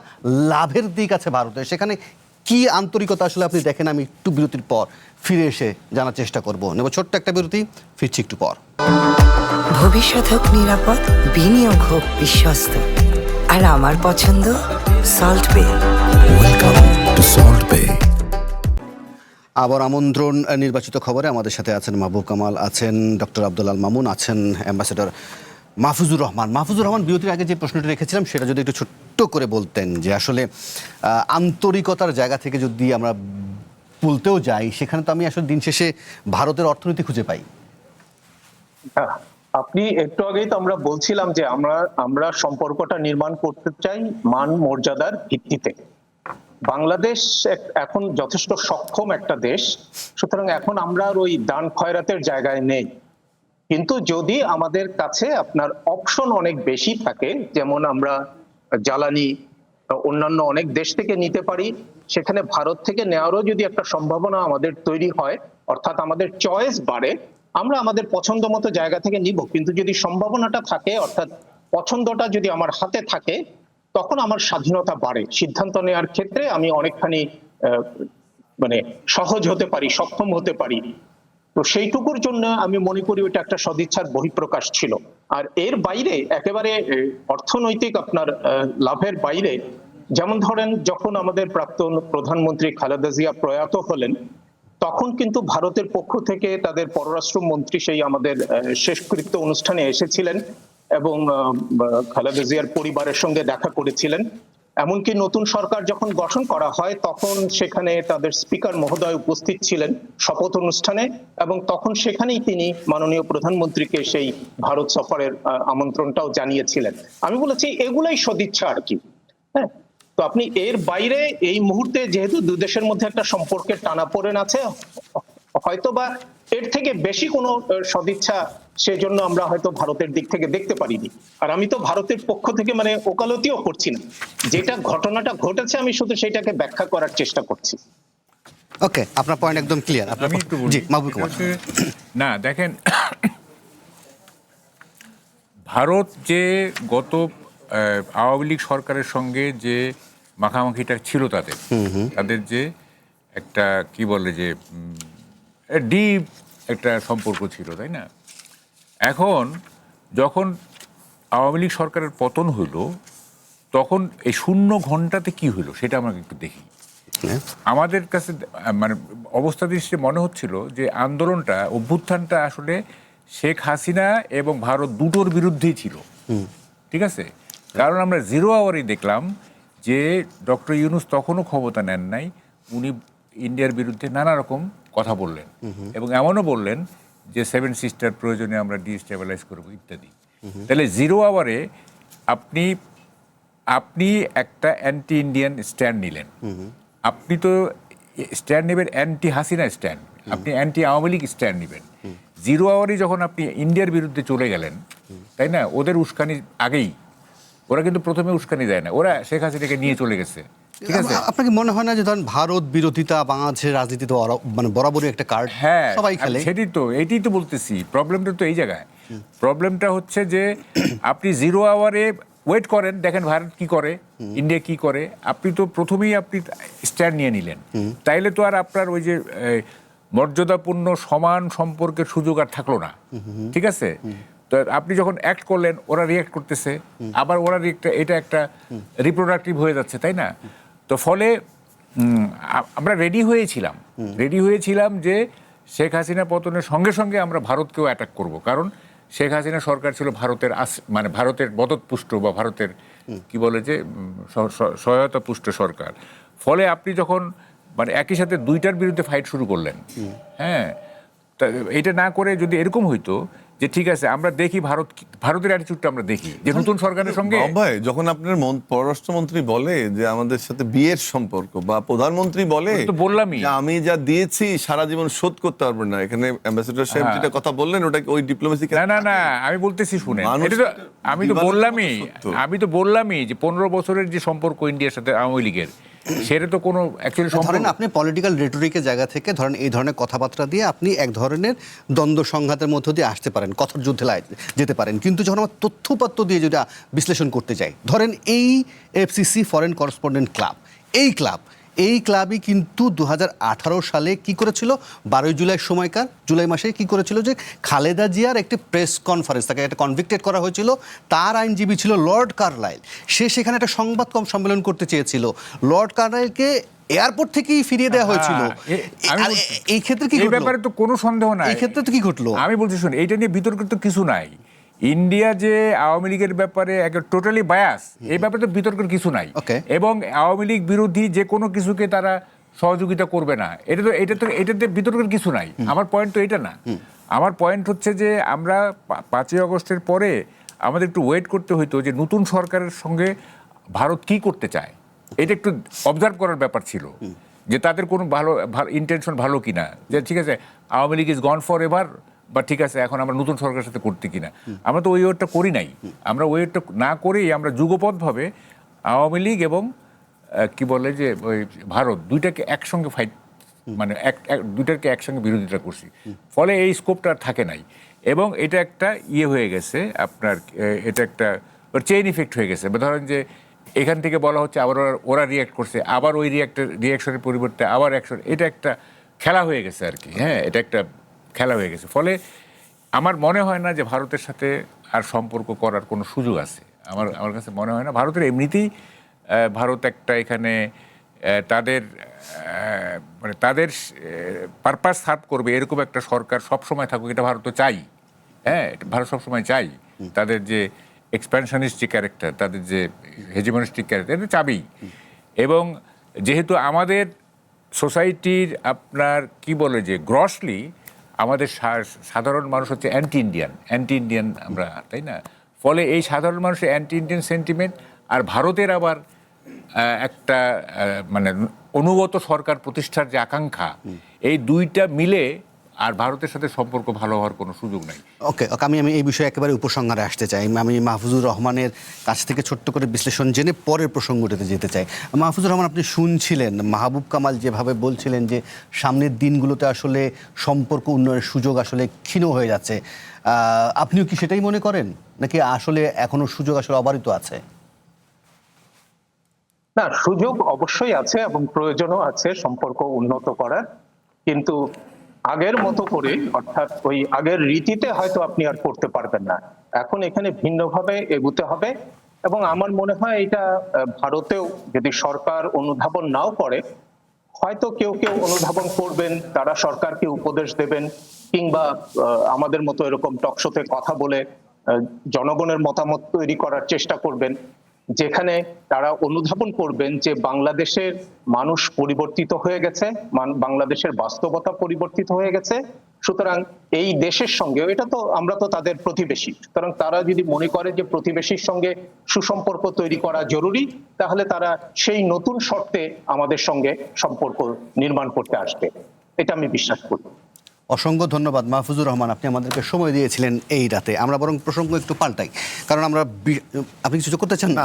Speaker 1: লাভের দিক আছে ভারতে। সেখানে কি আন্তরিকতা আসলে আপনি দেখেন, আমি একটু বিরতির পর ফিরে এসে জানার চেষ্টা করব। নেব ছোট্ট একটা বিরতি, ফিরছি একটু পর।
Speaker 10: ভবিষ্যৎ হোক নিরাপদ, বিনিয়োগ হোক বিশ্বস্ত, আর আমার পছন্দ Salt Bae.
Speaker 11: Welcome to Salt বে।
Speaker 1: আবার আমন্ত্রণ নির্বাচিত খবরে। আমাদের সাথে আছেন মাহবুব কামাল, আছেন ডক্টর আব্দুল আল মামুন, আছেন অ্যাম্বাসেডর মাহফুজুর রহমান। মাহফুজুর রহমান, বিরতির আগে যে প্রশ্নটি রেখেছিলাম সেটা যদি একটু ছোট্ট করে বলতেন যে আসলে আন্তরিকতার জায়গা থেকে যদি আমরা বলতেও যাই, সেখানে তো আমি আসলে দিন শেষে ভারতের অর্থনীতি খুঁজে পাই।
Speaker 9: আপনি একটু আগেই তো আমরা বলছিলাম যে আমরা সম্পর্কটা নির্মাণ করতে চাই মান মর্যাদার ভিত্তিতে। বাংলাদেশ এখন যথেষ্ট সক্ষম একটা দেশ, সুতরাং এখন আমরা আর ওই দান খয়রাতের জায়গায় নেই। কিন্তু যদি আমাদের কাছে আপনার অপশন অনেক বেশি থাকে, যেমন আমরা জ্বালানি অন্যান্য অনেক দেশ থেকে নিতে পারি, সেখানে ভারত থেকে নেওয়ারও যদি একটা সম্ভাবনা আমাদের তৈরি হয়, অর্থাৎ আমাদের চয়েস বাড়ে, আমরা আমাদের পছন্দ মতো জায়গা থেকে নিব। কিন্তু যদি সম্ভাবনাটা থাকে, অর্থাৎ পছন্দটা যদি আমার হাতে থাকে, তখন আমার স্বাধীনতা বাড়ে। সিদ্ধান্ত নেওয়ার ক্ষেত্রে আমি অনেকখানি মানে সহজ হতে পারি, সক্ষম হতে পারি। তো সেইটুকুর জন্য আমি মনে করি ওটা একটা সদিচ্ছার বহিঃপ্রকাশ ছিল। আর এর বাইরে একেবারে অর্থনৈতিক আপনার লাভের বাইরে, যেমন ধরেন যখন আমাদের প্রাক্তন প্রধানমন্ত্রী খালেদা জিয়া প্রয়াত হলেন, তখন কিন্তু ভারতের পক্ষ থেকে তাদের পররাষ্ট্রমন্ত্রী সেই আমাদের শেষকৃত্য অনুষ্ঠানে এসেছিলেন এবং খালেদা জিয়ার পরিবারের সঙ্গে দেখা করেছিলেন। এমনকি নতুন সরকার যখন গঠন করা হয় তখন সেখানে তাদের স্পিকার মহোদয় উপস্থিত ছিলেন শপথ অনুষ্ঠানে, এবং তখন সেখানেই তিনি মাননীয় প্রধানমন্ত্রীকে সেই ভারত সফরের আমন্ত্রণটাও জানিয়েছিলেন। আমি বলেছি এগুলাই সদিচ্ছা আর কি। হ্যাঁ, তো আপনি এর বাইরে এই মুহূর্তে যেহেতু দু দেশের মধ্যে একটা সম্পর্কের টানাপোড়েন আছে, হয়তোবা এর থেকে বেশি কোনো সদিচ্ছা সেজন্য আমরা হয়তো ভারতের দিক থেকে দেখতে পারিনি। আর আমি তো ভারতের পক্ষ থেকে মানে ওকালতিও করছি না, যেটা ঘটনাটা ঘটেছে আমি শুধু সেটাকে ব্যাখ্যা করার চেষ্টা করছি।
Speaker 1: ওকে, আপনার পয়েন্ট একদম ক্লিয়ার।
Speaker 8: আমি একটু বলি।
Speaker 1: জি, মাহবুব কামাল।
Speaker 8: না দেখেন, ভারত যে গত আওয়ামী লীগ সরকারের সঙ্গে যে মাখামাখিটা ছিল তাদের যে একটা কি বলে যে ডিপ একটা সম্পর্ক ছিল, তাই না? এখন যখন আওয়ামী লীগ সরকারের পতন হইল, তখন এই 0 ঘন্টাতে কি হইলো সেটা আমরা একটু দেখি। আমাদের কাছে মানে অবস্থা দৃষ্টিতে মনে হচ্ছিল যে আন্দোলনটা, অভ্যুত্থানটা আসলে শেখ হাসিনা এবং ভারত দুটোর বিরুদ্ধেই ছিল। ঠিক আছে, কারণ আমরা 0 আওয়ারই দেখলাম যে ডক্টর ইউনূস তখনও ক্ষমতা নেন নাই, উনি ইন্ডিয়ার বিরুদ্ধে নানা রকম কথা বললেন এবং এমনও বললেন যে 7 সিস্টার প্রয়োজনে আমরা ডিস্টেবিলাইজ করবো ইত্যাদি। তাহলে 0 আওয়ারে আপনি একটা অ্যান্টি ইন্ডিয়ান স্ট্যান্ড নিলেন। আপনি তো স্ট্যান্ড নেবেন অ্যান্টি হাসিনা স্ট্যান্ড, আপনি অ্যান্টি আওয়ামী লীগ স্ট্যান্ড নেবেন। 0 আওয়ারে যখন আপনি ইন্ডিয়ার বিরুদ্ধে চলে গেলেন, তাই না? ওদের উস্কানি আগেই, ওরা কিন্তু প্রথমে উস্কানি দেয় না, ওরা শেখ হাসিনাকে নিয়ে চলে গেছে। ঠিক আছে,
Speaker 1: আপনাকে মনে হয় না যে ধরেন ভারত বিরোধিতা বাংলাদেশের রাজনীতিতে মানে বরাবরই একটা কার্ড?
Speaker 8: হ্যাঁ,
Speaker 1: সবাই খেলে।
Speaker 8: সেটাই তো, এইটাই তো বলতেছি, প্রবলেমটা তো এই জায়গায়। প্রবলেমটা হচ্ছে যে আপনি 0 আওয়ারে ওয়েট করেন, দেখেন ভারত কি করে, ইন্ডিয়া কি করে। আপনি তো প্রথমেই আপনি স্ট্যান্ড নিয়ে নিলেন, তাইলে তো আর আপনার ওই যে মর্যাদাপূর্ণ সমান সম্পর্কের সুযোগ আর থাকলো না। ঠিক আছে, তো আপনি যখন অ্যাক্ট করলেন, ওরা রিঅ্যাক্ট করতেছে, আবার ওরা এটা একটা রিপ্রোডাক্টিভ হয়ে যাচ্ছে, তাই না? তো ফলে আমরা রেডি হয়েছিলাম যে শেখ হাসিনা পতনের সঙ্গে সঙ্গে আমরা ভারতকেও অ্যাটাক করব, কারণ শেখ হাসিনা সরকার ছিল ভারতের মানে ভারতের মদতপুষ্ট বা ভারতের কি বলে যে সহায়তা পুষ্ট সরকার। ফলে আপনি যখন মানে একই সাথে দুইটার বিরুদ্ধে ফাইট শুরু করলেন, হ্যাঁ, তা এটা না করে যদি এরকম হইতো যে ঠিক আছে আমরা দেখি ভারতের অ্যাটিটিউডটা আমরা দেখি যে নতুন সরকারের সঙ্গে।
Speaker 6: ভাই, যখন আপনার পররাষ্ট্রমন্ত্রী বলে যে আমাদের সাথে বিয়ের সম্পর্ক, বা প্রধানমন্ত্রী বলে
Speaker 8: তো বললামই
Speaker 6: আমি যা দিয়েছি সারা জীবন শোধ করতে পারবো না, এখানে অ্যাম্বাসেডর সাহেব যেটা কথা বললেন ওটা ওই ডিপ্লোমেসি।
Speaker 8: না আমি বলতেছি শুনে, আমি তো বললামই যে 15 বছরের যে সম্পর্ক ইন্ডিয়ার সাথে আওয়ামী লীগের, সেটা তো কোনো অ্যাকচুয়ালি
Speaker 1: ধরেন আপনি পলিটিক্যাল রেটরিকের জায়গা থেকে ধরেন এই ধরনের কথাবার্তা দিয়ে আপনি এক ধরনের দ্বন্দ্ব সংঘাতের মধ্য দিয়ে আসতে পারেন, কথার যুদ্ধে যেতে পারেন, কিন্তু যখন আমার তথ্যপাত্র দিয়ে যেটা বিশ্লেষণ করতে যাই, ধরেন এই এফসিসি ফরেন করেসপন্ডেন্ট ক্লাব, এই ক্লাবই কিন্তু 2018 সালে কি করেছিল, 12 জুলাই সময়কার জুলাই মাসে কি করেছিল যে খালেদা জিয়ার একটি প্রেস কনফারেন্স, তাকে একটা কনভিক্টেড করা হয়েছিল, তার আইনজীবী ছিল লর্ড কার্লাইল, সে সেখানে একটা সংবাদ সম্মেলন করতে চেয়েছিল, লর্ড কার্লাইলকে এয়ারপোর্ট থেকেই ফিরিয়ে দেওয়া হয়েছিল। এই ক্ষেত্রে কি
Speaker 8: ব্যাপারে তো কোনো সন্দেহ নাই,
Speaker 1: এই ক্ষেত্রে তো কি ঘটলো
Speaker 8: আমি বলছি শুন, এইটা নিয়ে বিতর্ক তো কিছু নাই। ইন্ডিয়া যে আওয়ামী লীগের ব্যাপারে টোটালি বায়াস, এই ব্যাপারে তো বিতর্কের কিছু নাই, এবং আওয়ামী লীগ বিরোধী যে কোনো কিছুকে তারা সহযোগিতা করবে না, এটাতে বিতর্কের কিছু নাই। আমার পয়েন্ট তো এটা না, আমার পয়েন্ট হচ্ছে যে আমরা 5ই আগস্টের পরে আমাদের একটু ওয়েট করতে হইতো যে নতুন সরকারের সঙ্গে ভারত কি করতে চায়, এটা একটু অবজার্ভ করার ব্যাপার ছিল, যে তাদের কোনো ভালো ইন্টেনশন ভালো কিনা, যে ঠিক আছে Awami League is gone for ever, বা ঠিক আছে এখন আমরা নতুন সরকারের সাথে করতে কিনা। আমরা তো ওই ওয়েটটা করি নাই, আমরা ওয়েটটা না করেই আমরা যুগপথভাবে আওয়ামী লীগ এবং কি বলে যে ওই ভারত দুইটাকে একসঙ্গে ফাইট, মানে দুইটাকে একসঙ্গে বিরোধিতা করছি, ফলে এই স্কোপটা থাকে নাই, এবং এটা একটা হয়ে গেছে আপনার, এটা একটা চেইন ইফেক্ট হয়ে গেছে। ধরেন যে এখান থেকে বলা হচ্ছে আবার ওরা রিয়াক্ট করছে, আবার ওই রিয়াকশনের পরিবর্তে আবার অ্যাকশন, এটা একটা খেলা হয়ে গেছে আর কি, হ্যাঁ, এটা একটা খেলা হয়ে গেছে। ফলে আমার মনে হয় না যে ভারতের সাথে আর সম্পর্ক করার কোনো সুযোগ আছে, আমার কাছে মনে হয় না। ভারতের এমনিতেই ভারত একটা এখানে তাদের মানে তাদের পারপাস সার্ভ করবে এরকম একটা সরকার সবসময় থাকুক, এটা ভারত তো চাই, হ্যাঁ, ভারত সবসময় চাই। তাদের যে এক্সপ্যানশনিস্ট যে ক্যারেক্টার, তাদের যে হেজিমনিস্টিক ক্যারেক্টার, এটা চাবেই। এবং যেহেতু আমাদের সোসাইটির আপনার কি বলে যে গ্রসলি আমাদের সাধারণ মানুষ হচ্ছে অ্যান্টি ইন্ডিয়ান আমরা, তাই না? ফলে এই সাধারণ মানুষের অ্যান্টি ইন্ডিয়ান সেন্টিমেন্ট আর ভারতের আবার একটা মানে অনুগত সরকার প্রতিষ্ঠার যে আকাঙ্ক্ষা, এই দুইটা মিলে আর ভারতের সাথে সম্পর্ক ভালো হওয়ার কোনো সুযোগ নাই।
Speaker 1: ওকে, আমি এই বিষয়ে একেবারে উপসংহারে আসতে চাই। আমি মাহফুজুর রহমানের কাছ থেকে ছোট্ট করে বিশ্লেষণ জেনে পরের প্রসঙ্গটিতে যেতে চাই। মাহফুজুর রহমান, আপনি শুনছিলেন মাহবুব কামাল যেভাবে বলছিলেন যে সামনের দিনগুলোতে আসলে সম্পর্ক উন্নয়নের সুযোগ আসলে ক্ষীণ হয়ে যাচ্ছে, আপনিও কি সেটাই মনে করেন, নাকি আসলে এখনো সুযোগ আসলে অবারিত আছে?
Speaker 9: না, সুযোগ অবশ্যই আছে এবং প্রয়োজনও আছে সম্পর্ক উন্নত করার, কিন্তু আগের মতো করে, অর্থাৎ ওই আগের রীতিতে হয়তো আপনি আর করতে পারবেন না। এখন এখানে ভিন্নভাবে এগুতে হবে, এবং আমার মনে হয় এটা ভারতেও যদি সরকার অনুধাবন নাও করে, হয়তো কেউ অনুধাবন করবেন, তারা সরকারকে উপদেশ দেবেন, কিংবা আমাদের মতো এরকম টকশোতে কথা বলে জনগণের মতামত তৈরি করার চেষ্টা করবেন, যেখানে তারা অনুধাবন করবেন যে বাংলাদেশের মানুষ পরিবর্তিত হয়ে গেছে, বাংলাদেশের বাস্তবতা পরিবর্তিত হয়ে গেছে, সুতরাং এই দেশের সঙ্গে, এটা তো আমরা তো তাদের প্রতিবেশী, সুতরাং তারা যদি মনে করে যে প্রতিবেশীর সঙ্গে সুসম্পর্ক তৈরি করা জরুরি, তাহলে তারা সেই নতুন শর্তে আমাদের সঙ্গে সম্পর্ক নির্মাণ করতে আসবে, এটা আমি বিশ্বাস করি।
Speaker 1: অসংখ্য ধন্যবাদ মাহফুজুর রহমান, আপনি আমাদেরকে সময় দিয়েছিলেন এই রাতে। আমরা বরং প্রসঙ্গ একটু পাল্টাই, কারণ আমরা, আপনি কিছু করতে চান না?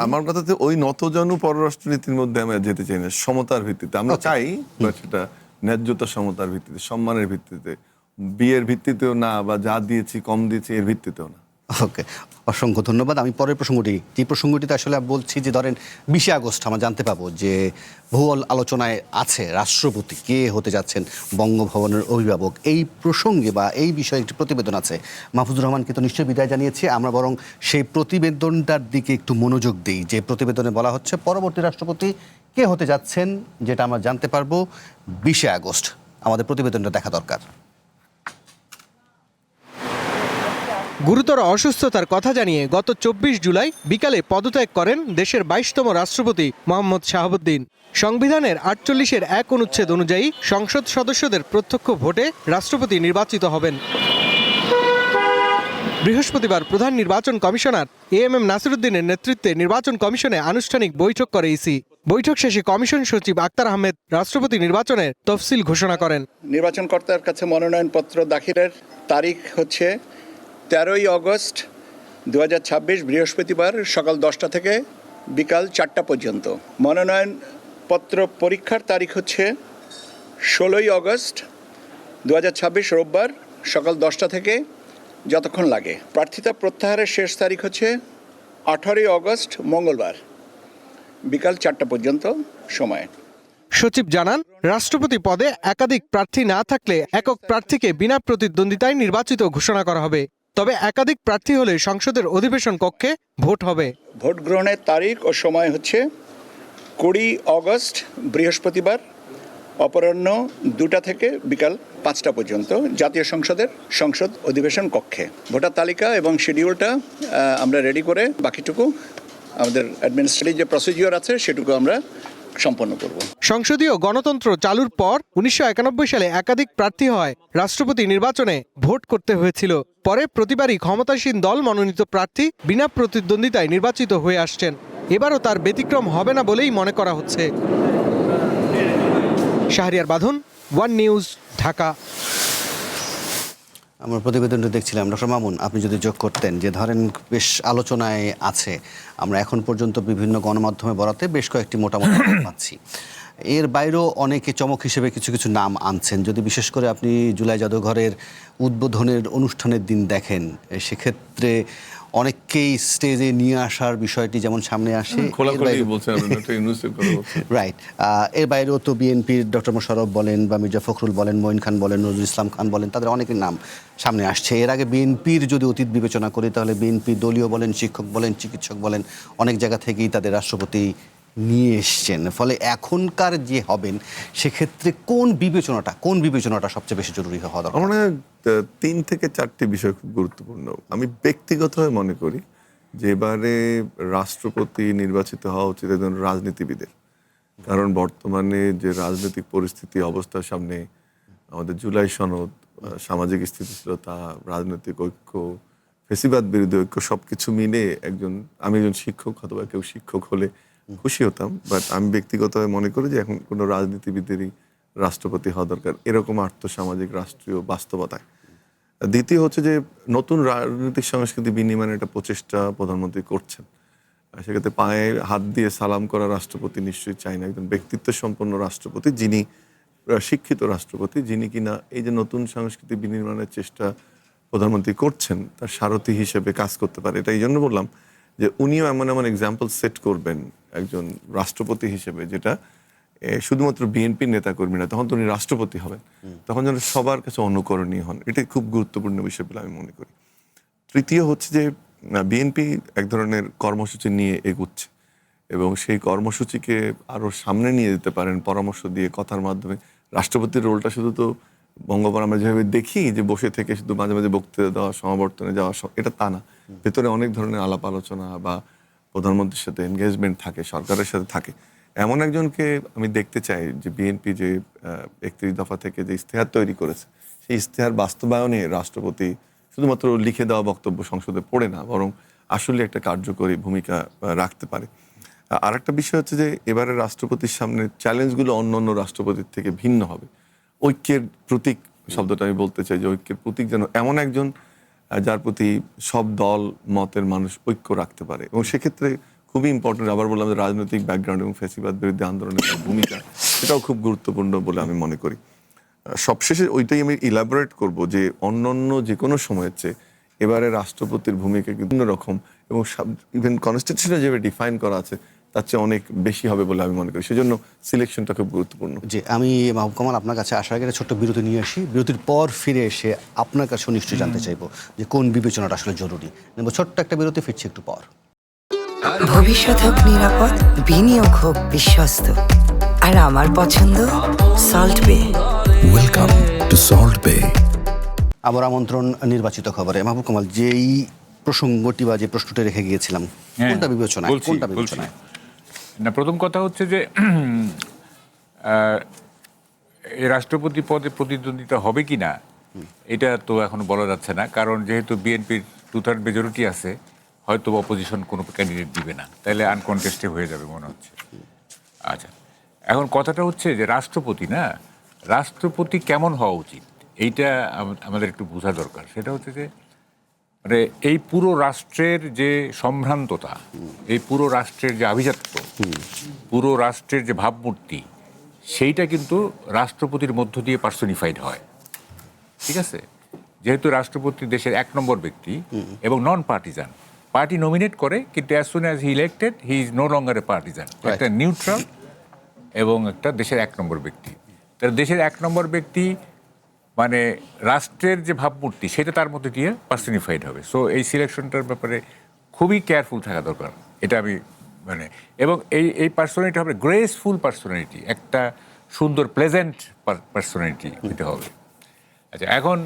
Speaker 6: আমার কথাতে ওই নতজানু পররাষ্ট্রনীতির মধ্যে আমরা যেতে চাই না, সমতার ভিত্তিতে আমরা চাই, সেটা ন্যায্যতা সমতার ভিত্তিতে, সম্মানের ভিত্তিতে, বিয়ের ভিত্তিতেও না, বা যা দিয়েছি কম দিয়েছি এর ভিত্তিতেও না।
Speaker 1: ওকে, অসংখ্য ধন্যবাদ। আমি পরের প্রসঙ্গটিতে আসলে বলছি যে ধরেন 20 আগস্ট আমরা জানতে পাবো যে বহু আলোচনায় আছে রাষ্ট্রপতি কে হতে যাচ্ছেন বঙ্গভবনের অভিভাবক, এই প্রসঙ্গে বা এই বিষয়ে একটি প্রতিবেদন আছে। মাহফুজুর রহমানকে তো নিশ্চয়ই বিদায় জানিয়েছি, আমরা বরং সেই প্রতিবেদনটার দিকে একটু মনোযোগ দিই। যে প্রতিবেদনে বলা হচ্ছে পরবর্তী রাষ্ট্রপতি কে হতে যাচ্ছেন, যেটা আমরা জানতে পারবো 20 আগস্ট। আমাদের প্রতিবেদনটা দেখা দরকার।
Speaker 12: গুরুতর অসুস্থতার কথা জানিয়ে গত 24 জুলাই বিকালে পদত্যাগ করেন দেশের 22তম রাষ্ট্রপতি মোহাম্মদ শাহাবুদ্দিন। সংবিধানের 48-এর 1 অনুচ্ছেদ অনুযায়ী সংসদ সদস্যদের প্রত্যক্ষ ভোটে রাষ্ট্রপতি নির্বাচিত হবেন। বৃহস্পতিবার প্রধান নির্বাচন কমিশনার এএমএম নাসিরুদ্দিনের নেতৃত্বে নির্বাচন কমিশনে আনুষ্ঠানিক বৈঠক করে ইসি। বৈঠক শেষে কমিশন সচিব আক্তার আহমেদ রাষ্ট্রপতি নির্বাচনের তফসিল ঘোষণা করেন।
Speaker 13: নির্বাচনকর্তার কাছে মনোনয়নপত্র দাখিলের তারিখ হচ্ছে 13ই অগস্ট 2026 বৃহস্পতিবার সকাল 10টা থেকে বিকাল 4টা পর্যন্ত। মনোনয়নপত্র পরীক্ষার তারিখ হচ্ছে 16ই অগস্ট 2026 রোববার সকাল 10টা থেকে যতক্ষণ লাগে। প্রার্থিতা প্রত্যাহারের শেষ তারিখ হচ্ছে 18ই অগস্ট মঙ্গলবার বিকাল 4টা পর্যন্ত সময়।
Speaker 12: সচিব জানান, রাষ্ট্রপতি পদে একাধিক প্রার্থী না থাকলে একক প্রার্থীকে বিনা প্রতিদ্বন্দ্বিতায় নির্বাচিত ঘোষণা করা হবে। তবে একাধিক প্রার্থী হলে সংসদের অধিবেশন কক্ষে ভোট হবে।
Speaker 13: ভোট গ্রহণের তারিখ ও সময় হচ্ছে 20 অগস্ট বৃহস্পতিবার অপরাহ্ন 2টা থেকে বিকাল 5টা পর্যন্ত জাতীয় সংসদের সংসদ অধিবেশন কক্ষে। ভোটার তালিকা এবং শিডিউলটা আমরা রেডি করে বাকিটুকু আমাদের অ্যাডমিনিস্ট্রেটিভ যে প্রসিডিওর আছে সেটুকু আমরা সম্পন্ন করব।
Speaker 12: সংসদীয় গণতন্ত্র চালুর পর 1991 সালে একাধিক প্রার্থী হয় রাষ্ট্রপতি নির্বাচনে ভোট করতে হয়েছিল। পরে প্রতিবারই ক্ষমতাসীন দল মনোনীত প্রার্থী বিনা প্রতিদ্বন্দ্বিতায় নির্বাচিত হয়ে আসছেন। এবারও তার ব্যতিক্রম হবে না বলেই মনে করা হচ্ছে। শাহরিয়ার বাঁধন, ওয়ান নিউজ, ঢাকা।
Speaker 1: আমরা প্রতিবেদনটা দেখছিলাম। ডক্টর মামুন, আপনি যদি যোগ করতেন, যে ধরেন বেশ আলোচনায় আছে, আমরা এখন পর্যন্ত বিভিন্ন গণমাধ্যমে বরাতে বেশ কয়েকটি মোটামুটি পাচ্ছি, এর বাইরেও অনেকে চমক হিসেবে কিছু কিছু নাম আনছেন। যদি বিশেষ করে আপনি জুলাই জাদুঘরের উদ্বোধনের অনুষ্ঠানের দিন দেখেন, সেক্ষেত্রে অনেককেই স্টেজে নিয়ে আসার বিষয়টি যেমন সামনে আসে, রাইট। এর বাইরেও তো বিএনপির ডক্টর মোশাররফ বলেন বা মির্জা ফখরুল বলেন, মঈন খান বলেন, নজরুল ইসলাম খান বলেন, তাদের অনেকের নাম সামনে আসছে। এর আগে বিএনপির যদি অতীত বিবেচনা করি, তাহলে বিএনপি দলীয় বলেন, শিক্ষক বলেন, চিকিৎসক বলেন, অনেক জায়গা থেকেই তাদের রাষ্ট্রপতি নিয়ে এসছেন। ফলে এখনকার যে হবেন, সেক্ষেত্রে কোন বিবেচনাটা সবচেয়ে বেশি জরুরি হওয়া দরকার?
Speaker 6: আমার 3 থেকে 4টি বিষয় খুব গুরুত্বপূর্ণ। আমি ব্যক্তিগতভাবে মনে করি যে এবারে রাষ্ট্রপতি নির্বাচিত হওয়া উচিত একজন রাজনীতিবিদের। কারণ বর্তমানে যে রাজনৈতিক পরিস্থিতি, অবস্থার সামনে আমাদের জুলাই সনদ, সামাজিক স্থিতিশীলতা, রাজনৈতিক ঐক্য, ফেসিবাদ বিরোধী ঐক্য, সবকিছু মিলে আমি একজন শিক্ষক অথবা কেউ শিক্ষক হলে খুশি হতাম। বাট আমি ব্যক্তিগতভাবে মনে করি যে এখন কোনো রাজনীতিবিদেরই রাষ্ট্রপতি হওয়া দরকার, এরকম আর্থসামাজিক রাষ্ট্রীয় বাস্তবতায়। দ্বিতীয় হচ্ছে যে নতুন রাজনৈতিক সংস্কৃতি বিনিময়ের একটা প্রচেষ্টা প্রধানমন্ত্রী করছেন। সেক্ষেত্রে পায়ে হাত দিয়ে সালাম করা রাষ্ট্রপতি নিশ্চয়ই চাই না। একজন ব্যক্তিত্ব সম্পন্ন রাষ্ট্রপতি, যিনি শিক্ষিত রাষ্ট্রপতি, যিনি কিনা এই যে নতুন সংস্কৃতি বিনির্মাণের চেষ্টা প্রধানমন্ত্রী করছেন, তার সারথি হিসেবে কাজ করতে পারে। এটা এই জন্য বললাম যে উনিও এমন এমন এক্সাম্পল সেট করবেন একজন রাষ্ট্রপতি হিসেবে, যেটা শুধুমাত্র বিএনপির নেতাকর্মী না, তখন উনি রাষ্ট্রপতি হবেন, তখন যেন সবার কাছে অনুকরণীয় হন। এটাই খুব গুরুত্বপূর্ণ বিষয় বলে আমি মনে করি। তৃতীয় হচ্ছে যে বিএনপি এক ধরনের কর্মসূচি নিয়ে এগুচ্ছে এবং সেই কর্মসূচিকে আরও সামনে নিয়ে যেতে পারেন পরামর্শ দিয়ে, কথার মাধ্যমে। রাষ্ট্রপতির রোলটা শুধু তো বঙ্গবন্ধু আমরা যেভাবে দেখি যে বসে থেকে শুধু মাঝে মাঝে বক্তৃতা দেওয়া, সমাবর্তনে যাওয়া, এটা তা না। ভেতরে অনেক ধরনের আলাপ আলোচনা বা প্রধানমন্ত্রীর সাথে এনগেজমেন্ট থাকে, সরকারের সাথে থাকে। এমন একজনকে আমি দেখতে চাই যে বিএনপি যে 31 দফা থেকে যে ইশতেহার তৈরি করেছে, সেই ইশতেহার বাস্তবায়নে রাষ্ট্রপতি শুধুমাত্র লিখে দেওয়া বক্তব্য সংসদে পড়ে না, বরং আসলে একটা কার্যকরী ভূমিকা রাখতে পারে। আর একটা বিষয় হচ্ছে যে এবারে রাষ্ট্রপতির সামনে চ্যালেঞ্জগুলো অন্য অন্য রাষ্ট্রপতির থেকে ভিন্ন হবে। ঐক্যের প্রতীক শব্দটা আমি বলতে চাই, যে ঐক্যের প্রতীক যেন এমন একজন যার প্রতি সব দল মতের মানুষ ঐক্য রাখতে পারে। এবং সেক্ষেত্রে খুবই ইম্পর্টেন্ট, আবার বললাম যে রাজনৈতিক ব্যাকগ্রাউন্ড এবং ফ্যাসিবাদ বিরোধী আন্দোলনের ভূমিকা, সেটাও খুব গুরুত্বপূর্ণ বলে আমি মনে করি। সবশেষে ওইটাই আমি ইলাবোরেট করব যে অন্য যে কোনো সময়ের চেয়ে এবারে রাষ্ট্রপতির ভূমিকা কিন্তু অন্যরকম, এবং ইভেন কনস্টিটিউশনে যেভাবে ডিফাইন করা আছে তার চেয়ে অনেক বেশি হবে বলে আমি মনে করি। সেজন্য সিলেকশনটা খুব গুরুত্বপূর্ণ।
Speaker 1: যে আমি মাহবুব কামাল আপনার কাছে আসার আগে ছোট্ট বিরতি নিয়ে আসি। বিরতির পর ফিরে এসে আপনার কাছেও নিশ্চয়ই জানতে চাইবো যে কোন বিবেচনাটা আসলে জরুরি। নেব ছোট্ট একটা বিরতি, ফিরছি একটু পর।
Speaker 10: ভবিষ্যৎ হোক নিরাপদ, বিনিয়োগ হোক বিশ্বস্ত, আর আমার পছন্দ সল্ট বে।
Speaker 11: Welcome to Salt Bay.
Speaker 1: আবার আমন্ত্রণ নির্বাচিত খবরে। মাহবুব কামাল, যেই প্রসঙ্গটি বা যে প্রশ্নটি রেখে গিয়েছিলাম, কোনটা বিবেচনায়? কোনটা বিবেচনায়?
Speaker 8: না, প্রথম কথা হচ্ছে যে এই রাষ্ট্রপতি পদে প্রতিদ্বন্দ্বিতা হবে কি না এটা তো এখন বলা যাচ্ছে না, কারণ যেহেতু বিএনপির 2/3 মেজরিটি আছে, হয়তো অপোজিশন কোনো ক্যান্ডিডেট দিবে না, তাহলে আনকনটেস্টেড হয়ে যাবে মনে হচ্ছে। আচ্ছা, এখন কথাটা হচ্ছে যে রাষ্ট্রপতি কেমন হওয়া উচিত এইটা আমাদের একটু বোঝা দরকার। সেটা হচ্ছে যে মানে এই পুরো রাষ্ট্রের যে সম্ভ্রান্ততা, এই পুরো রাষ্ট্রের যে আভিজাত্য, পুরো রাষ্ট্রের যে ভাবমূর্তি, সেইটা কিন্তু রাষ্ট্রপতির মধ্য দিয়ে পার্সনিফাইড হয়। ঠিক আছে, যেহেতু রাষ্ট্রপতি দেশের 1 নম্বর ব্যক্তি এবং নন পার্টিজান, পার্টি নমিনেট করে, কিন্তু as soon as he elected he is no longer a partisan, একটা নিউট্রাল এবং একটা দেশের 1 নম্বর ব্যক্তি। তার দেশের 1 নম্বর ব্যক্তি মানে রাষ্ট্রের যে ভাবমূর্তি সেটা তার মধ্যে দিয়ে পার্সনিফাইড হবে। সো এই সিলেকশনটার ব্যাপারে খুবই কেয়ারফুল থাকা দরকার, এটা আমি মানে, এবং এই পার্সোনালিটি হবে গ্রেসফুল পার্সোনালিটি, একটা সুন্দর প্লেজেন্ট পার্সোনালিটি হতে হবে। আচ্ছা, এখন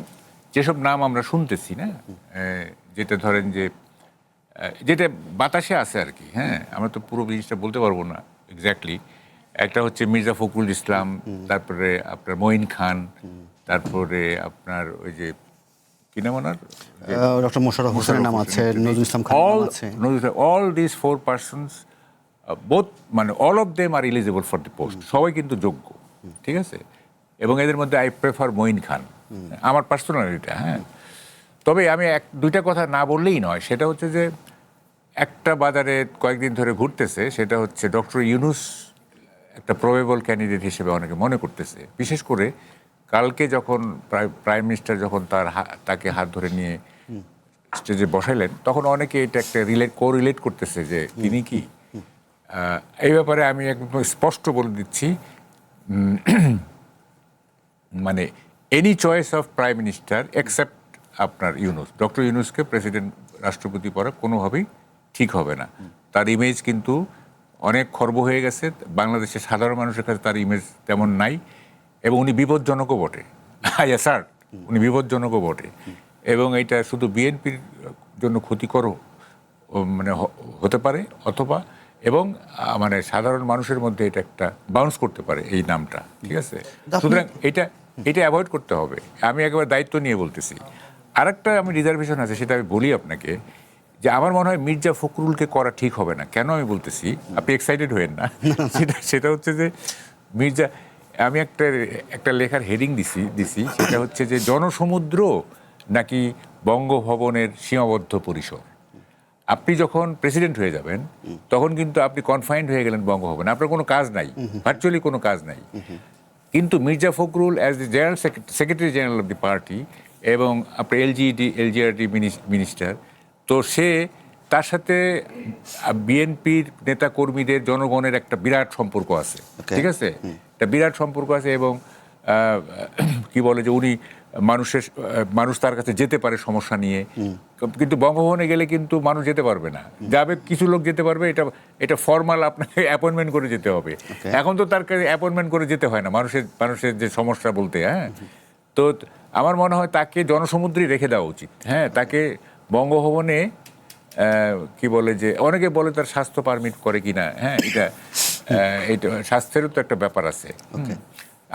Speaker 8: যেসব নাম আমরা শুনতেছি না, যেটা ধরেন যে যেটা বাতাসে আছে আর কি, হ্যাঁ, আমরা তো পুরো জিনিসটা বলতে পারবো না এক্স্যাক্টলি। একটা হচ্ছে মির্জা ফখরুল ইসলাম, তারপরে আপনার মঈন খান, তারপরে আপনার ওই যে কি নাম ওনার,
Speaker 1: ডক্টর মোশাররফ হোসেনের নাম আছে, নজরুল ইসলাম খানের নাম আছে।
Speaker 8: অল দিস 4 পার্সনস বোথ মানে all of them are eligible for the post, সবাই কিন্তু যোগ্য। ঠিক আছে, এবং এদের মধ্যে আই প্রেফার মঈন খান, আমার পার্সোনাল এটা। হ্যাঁ, তবে আমি 2টা কথা না বললেই নয়, সেটা হচ্ছে যে একটা বাজারে কয়েকদিন ধরে ঘুরতেছে, সেটা হচ্ছে ডক্টর ইউনূস একটা প্রবেবল ক্যান্ডিডেট হিসেবে অনেকে মনে করতেছে। বিশেষ করে কালকে যখন প্রাইম মিনিস্টার যখন তাকে হাত ধরে নিয়ে স্টেজে বসাইলেন, তখন অনেকে এটা একটা কোরিলেট করতেছে যে তিনি কি। এই ব্যাপারে আমি একদম স্পষ্ট বলে দিচ্ছি, মানে any choice of prime minister except আপনার ইউনূস, ডক্টর ইউনূসকে প্রেসিডেন্ট রাষ্ট্রপতি করা কোনোভাবেই ঠিক হবে না। তার ইমেজ কিন্তু অনেক খর্ব হয়ে গেছে, বাংলাদেশের সাধারণ মানুষের কাছে তার ইমেজ তেমন নাই, এবং উনি বিপজ্জনকও বটে। স্যার, উনি বিপজ্জনকও বটে, এবং এটা শুধু বিএনপির জন্য ক্ষতিকর মানে হতে পারে, অথবা এবং মানে সাধারণ মানুষের মধ্যে এটা একটা বাউন্স করতে পারে এই নামটা। ঠিক আছে, সুতরাং এটা অ্যাভয়েড করতে হবে। আমি একেবারে দায়িত্ব নিয়ে বলতেছি। আরেকটা আমি রিজার্ভেশন আছে, সেটা আমি বলি আপনাকে, যে আমার মনে হয় মির্জা ফখরুলকে করা ঠিক হবে না। কেন আমি বলতেছি, আপনি এক্সাইটেড হয়েন না, সেটা হচ্ছে যে মির্জা, আমি একটা লেখার হেডিং দিছি, সেটা হচ্ছে যে জনসমুদ্র নাকি বঙ্গভবনের সীমাবদ্ধ পরিসর। আপনি যখন প্রেসিডেন্ট হয়ে যাবেন তখন কিন্তু আপনি কনফাইন্ড হয়ে গেলেন বঙ্গভবনে, আপনার কোনো কাজ নাই, ভার্চুয়ালি কোনো কাজ নাই। কিন্তু Mirza Fakhrul as the general secretary general of the party এবং আপনার এলজিআরটি মিনিস্টার, তো সে তার সাথে বিএনপির নেতাকর্মীদের, জনগণের একটা বিরাট সম্পর্ক আছে। ঠিক আছে, একটা বিরাট সম্পর্ক আছে, এবং কি বলে যে উনি মানুষ তার কাছে যেতে পারে সমস্যা নিয়ে। কিন্তু বঙ্গভবনে গেলে কিন্তু মানুষ যেতে পারবে না, যাবে কিছু লোক যেতে পারবে, এটা ফর্মাল, আপনাকে অ্যাপয়েন্টমেন্ট করে যেতে হবে। এখন তো তার কাছে অ্যাপয়েন্টমেন্ট করে যেতে হয় না, মানুষের যে সমস্যা বলতে। হ্যাঁ, তো আমার মনে হয় তাকে জনসমুদ্রেই রেখে দেওয়া উচিত। হ্যাঁ, তাকে বঙ্গভবনে কি বলে যে অনেকে বলে তার স্বাস্থ্য পারমিট করে কিনা। হ্যাঁ, এটা স্বাস্থ্যেরও তো একটা ব্যাপার আছে।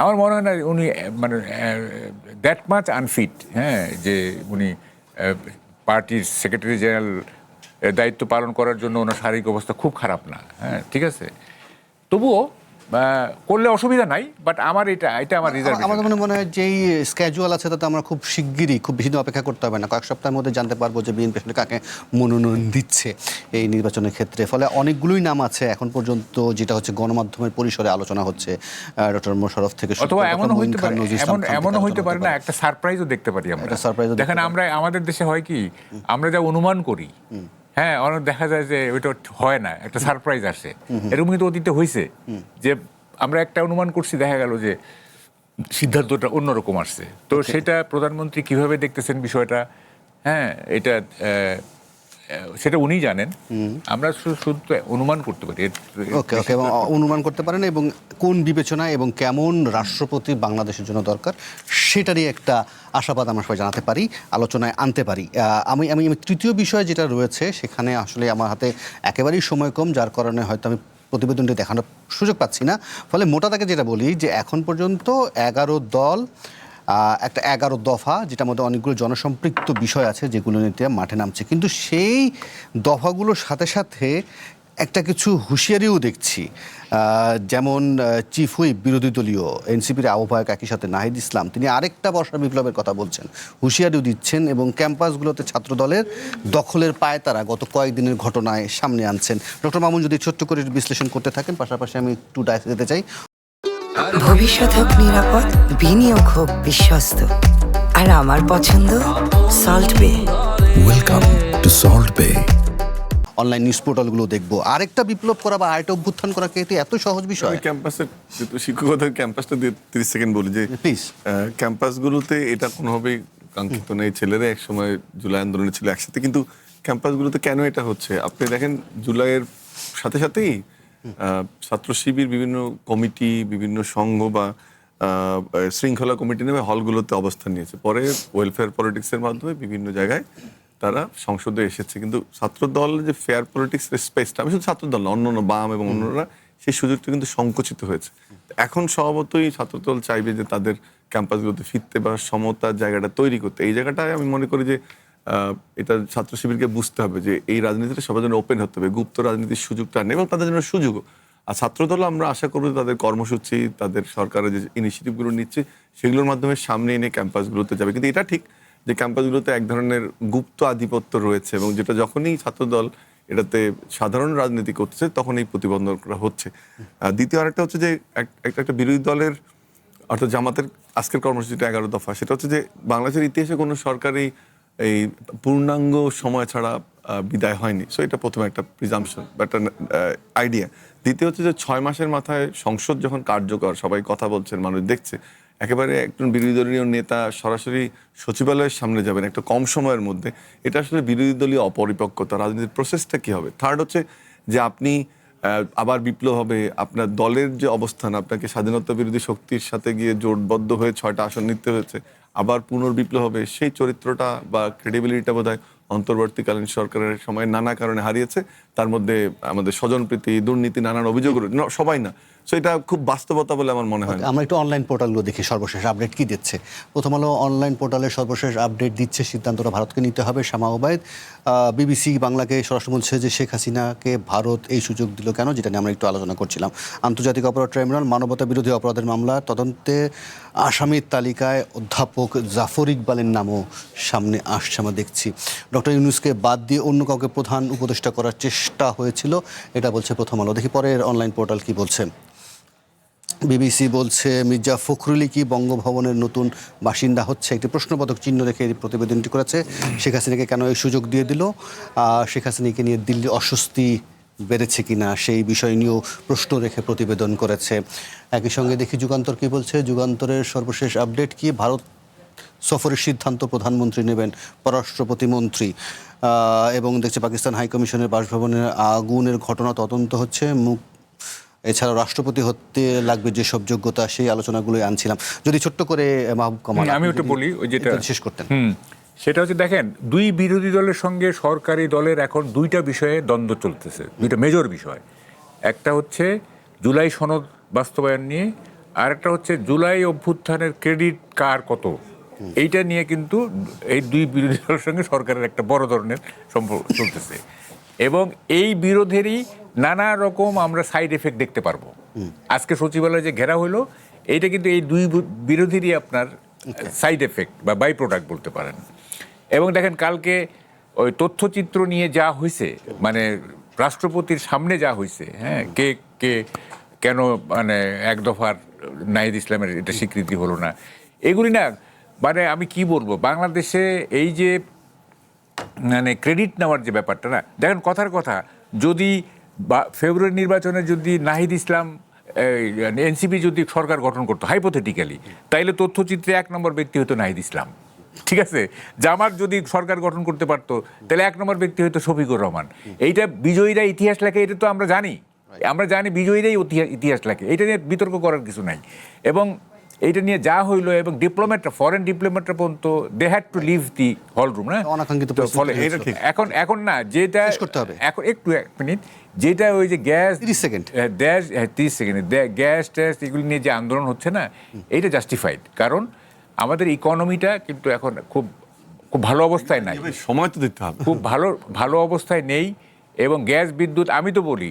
Speaker 8: আমার মনে হয় না উনি মানে দ্যাট মাচ আনফিট, হ্যাঁ, যে উনি পার্টির সেক্রেটারি জেনারেল দায়িত্ব পালন করার জন্য ওনার শারীরিক অবস্থা খুব খারাপ না। হ্যাঁ, ঠিক আছে, তবুও করলে অসুবিধা নাই, বাট আমার এটা আমার রিজার্ভেশন।
Speaker 1: আমাদের মনে হয় যেই স্ক্যাজুয়াল আছে তাতে আমরা খুব শিগগিরই, খুব বেশি দিন অপেক্ষা করতে হবে না, কয়েক সপ্তাহের মধ্যে জানতে পারবো যে বিএনপি আসলে কাকে মনোনয়ন দিচ্ছে এই নির্বাচনের ক্ষেত্রে। ফলে অনেকগুলোই নাম আছে এখন পর্যন্ত, যেটা হচ্ছে গণমাধ্যমের পরিসরে আলোচনা হচ্ছে, ডক্টর মোশাররফ থেকে,
Speaker 8: অথবা এমনও হইতে পারে না, একটা সারপ্রাইজও দেখতে পারি আমরা। দেখেন, আমরা আমাদের দেশে হয় কি, আমরা যা অনুমান করি, হ্যাঁ, অনেক দেখা যায় যে ওইটা হয় না, একটা সারপ্রাইজ আসে। এরকম কিন্তু অতীতে হয়েছে যে আমরা একটা অনুমান করছি, দেখা গেল যে সিদ্ধান্তটা অন্যরকম আসছে। তো সেটা প্রধানমন্ত্রী কিভাবে দেখতেছেন বিষয়টা, হ্যাঁ, এটা সেটা উনি জানেন, আমরা শুধু অনুমান করতে পারি।
Speaker 1: ওকে ওকে, এবং অনুমান করতে পারেন এবং কোন বিবেচনা এবং কেমন রাষ্ট্রপতি বাংলাদেশের জন্য দরকার সেটারই একটা আশাবাদ আমরা সবাই জানাতে পারি, আলোচনায় আনতে পারি। আমি আমি আমি তৃতীয় বিষয় যেটা রয়েছে সেখানে আসলে আমার হাতে একেবারেই সময় কম, যার কারণে হয়তো আমি প্রতিবেদনটি দেখানোর সুযোগ পাচ্ছি না। ফলে মোটা দাগে যেটা বলি যে এখন পর্যন্ত 11 দল একটা 11 দফা, যেটার মধ্যে অনেকগুলো জনসম্পৃক্ত বিষয় আছে যেগুলো নিতে মাঠে নামছে, কিন্তু সেই দফাগুলোর সাথে সাথে একটা কিছু হুঁশিয়ারিও দেখছি। যেমন চিফ হুইপ বিরোধী দলীয় এনসিপির আহ্বায়ক একই সাথে নাহিদ ইসলাম, তিনি আরেকটা বর্ষা বিপ্লবের কথা বলছেন, হুঁশিয়ারিও দিচ্ছেন এবং ক্যাম্পাসগুলোতে ছাত্রদলের দখলের পায়তারা গত কয়েকদিনের ঘটনায় সামনে আনছেন। ডক্টর মামুন যদি ছোট্ট করে বিশ্লেষণ করতে থাকেন, পাশাপাশি আমি একটু ডাইসে যেতে চাই।
Speaker 10: ভবিষ্যৎ হোক নিরাপদ, বিনিয়োগ হোক বিশ্বস্ত, আর আমার পছন্দ Salt Bae.
Speaker 11: Welcome to Salt Bae.
Speaker 1: Online news পোর্টালগুলো দেখবো, আরেকটা বিপ্লব করা বা আরেকটা অভ্যুত্থান করা কি এত সহজ বিষয়?
Speaker 6: ক্যাম্পাসের যেহেতু শিক্ষকতার ক্যাম্পাসটা দিয়ে 30 সেকেন্ড বলি যে
Speaker 1: প্লিজ।
Speaker 6: ক্যাম্পাসগুলোতে এটা কোনোভাবেই কাঙ্ক্ষিত নেই। ছেলেরা এক সময় জুলাই আন্দোলনে ছিল একসাথে, কিন্তু ক্যাম্পাসগুলোতে কেন এটা হচ্ছে? আপনি দেখেন জুলাইয়ের সাথে সাথেই ছাত্র শিবির বিভিন্ন কমিটি, বিভিন্ন সংঘ বা শৃঙ্খলা কমিটি নেমে হলগুলোতে অবস্থান নিয়েছে। পরে ওয়েলফেয়ার পলিটিক্সের মাধ্যমে বিভিন্ন জায়গায় তারা সংসদে এসেছে। কিন্তু ছাত্রদল যে ফেয়ার পলিটিক্সের স্পেসটা, আমি শুধু ছাত্রদল না, অন্য বাম এবং অন্যরা, সেই সুযোগটা কিন্তু সংকুচিত হয়েছে। এখন স্বভাবতই ছাত্রদল চাইবে যে তাদের ক্যাম্পাসগুলোতে ফিরতে বা সমতার জায়গাটা তৈরি করতে। এই জায়গাটায় আমি মনে করি যে এটা ছাত্র শিবিরকে বুঝতে হবে যে এই রাজনীতিটা সবার জন্য ওপেন হতে হবে, গুপ্ত রাজনীতির সুযোগটা নেই এবং তাদের জন্য সুযোগও। আর ছাত্রদল আমরা আশা করব তাদের কর্মসূচি, তাদের সরকারের যে ইনিশিয়েটিভগুলো নিচ্ছে সেগুলোর মাধ্যমে সামনে এনে ক্যাম্পাসগুলোতে যাবে। কিন্তু এটা ঠিক যে ক্যাম্পাসগুলোতে এক ধরনের গুপ্ত আধিপত্য রয়েছে এবং যেটা যখনই ছাত্রদল এটাতে সাধারণ রাজনীতি করছে তখন এই প্রতিবন্ধকরা হচ্ছে। দ্বিতীয় আরেকটা হচ্ছে যে একটা বিরোধী দলের অর্থাৎ জামাতের আজকের কর্মসূচিটা 11 দফা, সেটা হচ্ছে যে বাংলাদেশের ইতিহাসে কোনো সরকারি এই পূর্ণাঙ্গ সময় ছাড়া বিদায় হয়নি। সো এটা প্রথমে একটা প্রিজাম্পশন বা একটা আইডিয়া। দ্বিতীয় হচ্ছে যে 6 মাসের মাথায় সংসদ যখন কার্যকর, সবাই কথা বলছেন, মানুষ দেখছে, একেবারে একজন বিরোধী দলীয় নেতা সরাসরি সচিবালয়ের সামনে যাবেন একটা কম সময়ের মধ্যে, এটা আসলে বিরোধী দলীয় অপরিপক্কতা। রাজনীতির প্রসেসটা কী হবে? থার্ড হচ্ছে যে আপনি আবার বিপ্লব হবে, আপনার দলের যে অবস্থান, আপনাকে স্বাধীনতা বিরোধী শক্তির সাথে গিয়ে জোটবদ্ধ হয়ে 6টা আসন নিতে হয়েছে, আবার পুনর্বিপ্লব হবে, সেই চরিত্রটা বা ক্রেডিবিলিটিটা বোধহয় অন্তর্বর্তীকালীন সরকারের সময় নানা কারণে হারিয়েছে। তার মধ্যে আমাদের স্বজনপ্রীতি, দুর্নীতি, নানান অভিযোগ, সবাই না। সো এটা খুব বাস্তবতা বলে আমার মনে হয়।
Speaker 1: আমরা একটু অনলাইন পোর্টালগুলো দেখি সর্বশেষ আপডেট কি দিচ্ছে। প্রথম আলো অনলাইন পোর্টালের সর্বশেষ আপডেট দিচ্ছে, সিদ্ধান্তটা ভারতকে নিতে হবে। শামা ওবায়েদ বিবিসি বাংলাকে সরাসরি বলছে যে শেখ হাসিনাকে ভারত এই সুযোগ দিল কেন, যেটা নিয়ে আমরা একটু আলোচনা করছিলাম। আন্তর্জাতিক অপরাধ ট্রাইব্যুনাল মানবতা বিরোধী অপরাধের মামলা তদন্তে আসামির তালিকায় অধ্যাপক জাফর ইকবালের নামও সামনে আসছে আমরা দেখছি। ডক্টর ইউনূসকে বাদ দিয়ে অন্য কাউকে প্রধান উপদেষ্টা করার চেষ্টা হয়েছিল, এটা বলছে প্রথম আলো। দেখি পরের অনলাইন পোর্টাল কি বলছে। বিবিসি বলছে মির্জা ফখরুলই কি বঙ্গভবনের নতুন বাসিন্দা হচ্ছে, একটি প্রশ্নবোধক চিহ্ন রেখে এই প্রতিবেদনটি করেছে। শেখ হাসিনাকে কেন এই সুযোগ দিয়ে দিল, শেখ হাসিনাকে নিয়ে দিল্লি অস্বস্তি বেড়েছে কিনা সেই বিষয় নিয়েও প্রশ্ন রেখে প্রতিবেদন করেছে। একই সঙ্গে দেখি যুগান্তর কি বলছে। যুগান্তরের সর্বশেষ আপডেট কি, ভারত সফরের সিদ্ধান্ত প্রধানমন্ত্রী নেবেন, পররাষ্ট্র প্রতিমন্ত্রী, এবং দেখছে পাকিস্তান হাইকমিশনের বাসভবনের আগুনের ঘটনা তদন্ত হচ্ছে। এছাড়াও রাষ্ট্রপতি হতে লাগবে যেসব যোগ্যতা, সেই আলোচনাগুলোই আনছিলাম। যদি ছোট্ট করে মাহবুব কামাল
Speaker 8: আমি ওটা বলি, ওই যেটা
Speaker 1: শেষ করতেন।
Speaker 8: সেটা হচ্ছে দেখেন, দুই বিরোধী দলের সঙ্গে সরকারি দলের এখন দুইটা বিষয়ে দ্বন্দ্ব চলতেছে, দুইটা মেজর বিষয়। একটা হচ্ছে জুলাই সনদ বাস্তবায়ন নিয়ে, আর একটা হচ্ছে জুলাই অভ্যুত্থানের ক্রেডিট কার কত, এইটা নিয়ে কিন্তু এই দুই বিরোধী দলের সঙ্গে সরকারের একটা বড় ধরনের সম্পর্ক চলতেছে এবং এই বিরোধেরই নানা রকম আমরা সাইড এফেক্ট দেখতে পারবো। আজকে সচিবালয়ে যে ঘেরা হলো, এইটা কিন্তু এই দুই বিরোধীরই আপনার সাইড এফেক্ট বা বাই প্রোডাক্ট বলতে পারেন। এবং দেখেন কালকে ওই তথ্যচিত্র নিয়ে যা হয়েছে, মানে রাষ্ট্রপতির সামনে যা হয়েছে, হ্যাঁ, কে কে কেন মানে এক দফার নাহিদ ইসলামের এটা স্বীকৃতি হলো না, এগুলি না মানে আমি কি বলবো, বাংলাদেশে এই যে মানে ক্রেডিট নেওয়ার যে ব্যাপারটা না, দেখেন কথার কথা, যদি ফেব্রুয়ারি নির্বাচনে যদি নাহিদ ইসলাম এনসিপি যদি সরকার গঠন করতো হাইপোথেটিক্যালি, তাইলে তথ্যচিত্রে 1 নম্বর ব্যক্তি হতো নাহিদ ইসলাম। ঠিক আছে, জামাত যদি সরকার গঠন করতে পারতো তাহলে 1 নম্বর ব্যক্তি হয়তো শফিকুর রহমান। এইটা বিজয়ীরা ইতিহাস লেখে, এটা তো আমরা জানি বিজয়ীরাই ইতিহাস লেখে, এটা নিয়ে বিতর্ক করার কিছু নাই। এবং এইটা নিয়ে যা হইলো, এবং ডিপ্লোম্যাটরা, ফরেন ডিপ্লোম্যাটরা পর্যন্ত they had to leave the hall room, না
Speaker 1: অনাকাঙ্ক্ষিত
Speaker 8: তো ফলে এখন না, যেটা এখন একটু 1 মিনিট, যেটা ওই যে গ্যাস
Speaker 1: 30 সেকেন্ড
Speaker 8: 30 সেকেন্ড গ্যাস ট্যাস এগুলি নিয়ে যে আন্দোলন হচ্ছে না, এইটা জাস্টিফাইড, কারণ আমাদের ইকোনমিটা কিন্তু এখন খুব ভালো অবস্থায় নাই,
Speaker 6: সময় তো দিতে হবে,
Speaker 8: খুব ভালো অবস্থায় নেই। এবং গ্যাস বিদ্যুৎ, আমি তো বলি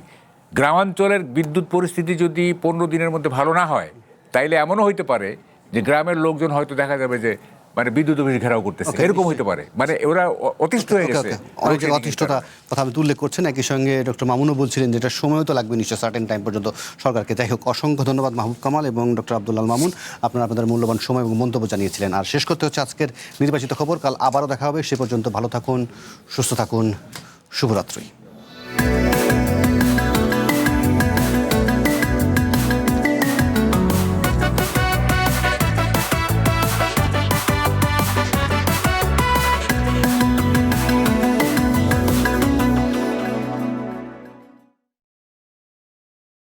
Speaker 8: গ্রামাঞ্চলের বিদ্যুৎ পরিস্থিতি যদি 15 দিনের মধ্যে ভালো না হয়, তাইলে এমনও হইতে পারে যে গ্রামের লোকজন হয়তো দেখা যাবে যে মানে বিদ্যুৎ অফিস ঘেরাও করতেছে, এরকম হইতে পারে, মানে ওরা অতিষ্ঠ হয়ে গেছে।
Speaker 1: অনেক অতিষ্ঠতা কথা আপনি উল্লেখ করছেন। একই সঙ্গে ডক্টর মামুনও বলছিলেন যেটা সময় তো লাগবে নিশ্চয়, সার্টেন টাইম পর্যন্ত সরকারকে। যাই হোক, অসংখ্য ধন্যবাদ মাহবুব কামাল এবং ডক্টর আব্দুল মামুন, আপনারা আপনাদের মূল্যবান সময় এবং মন্তব্য জানিয়েছিলেন। আর শেষ করতে হচ্ছে আজকের নির্বাচিত খবর। কাল আবারও দেখা হবে, সে পর্যন্ত ভালো থাকুন, সুস্থ থাকুন, শুভরাত্রি।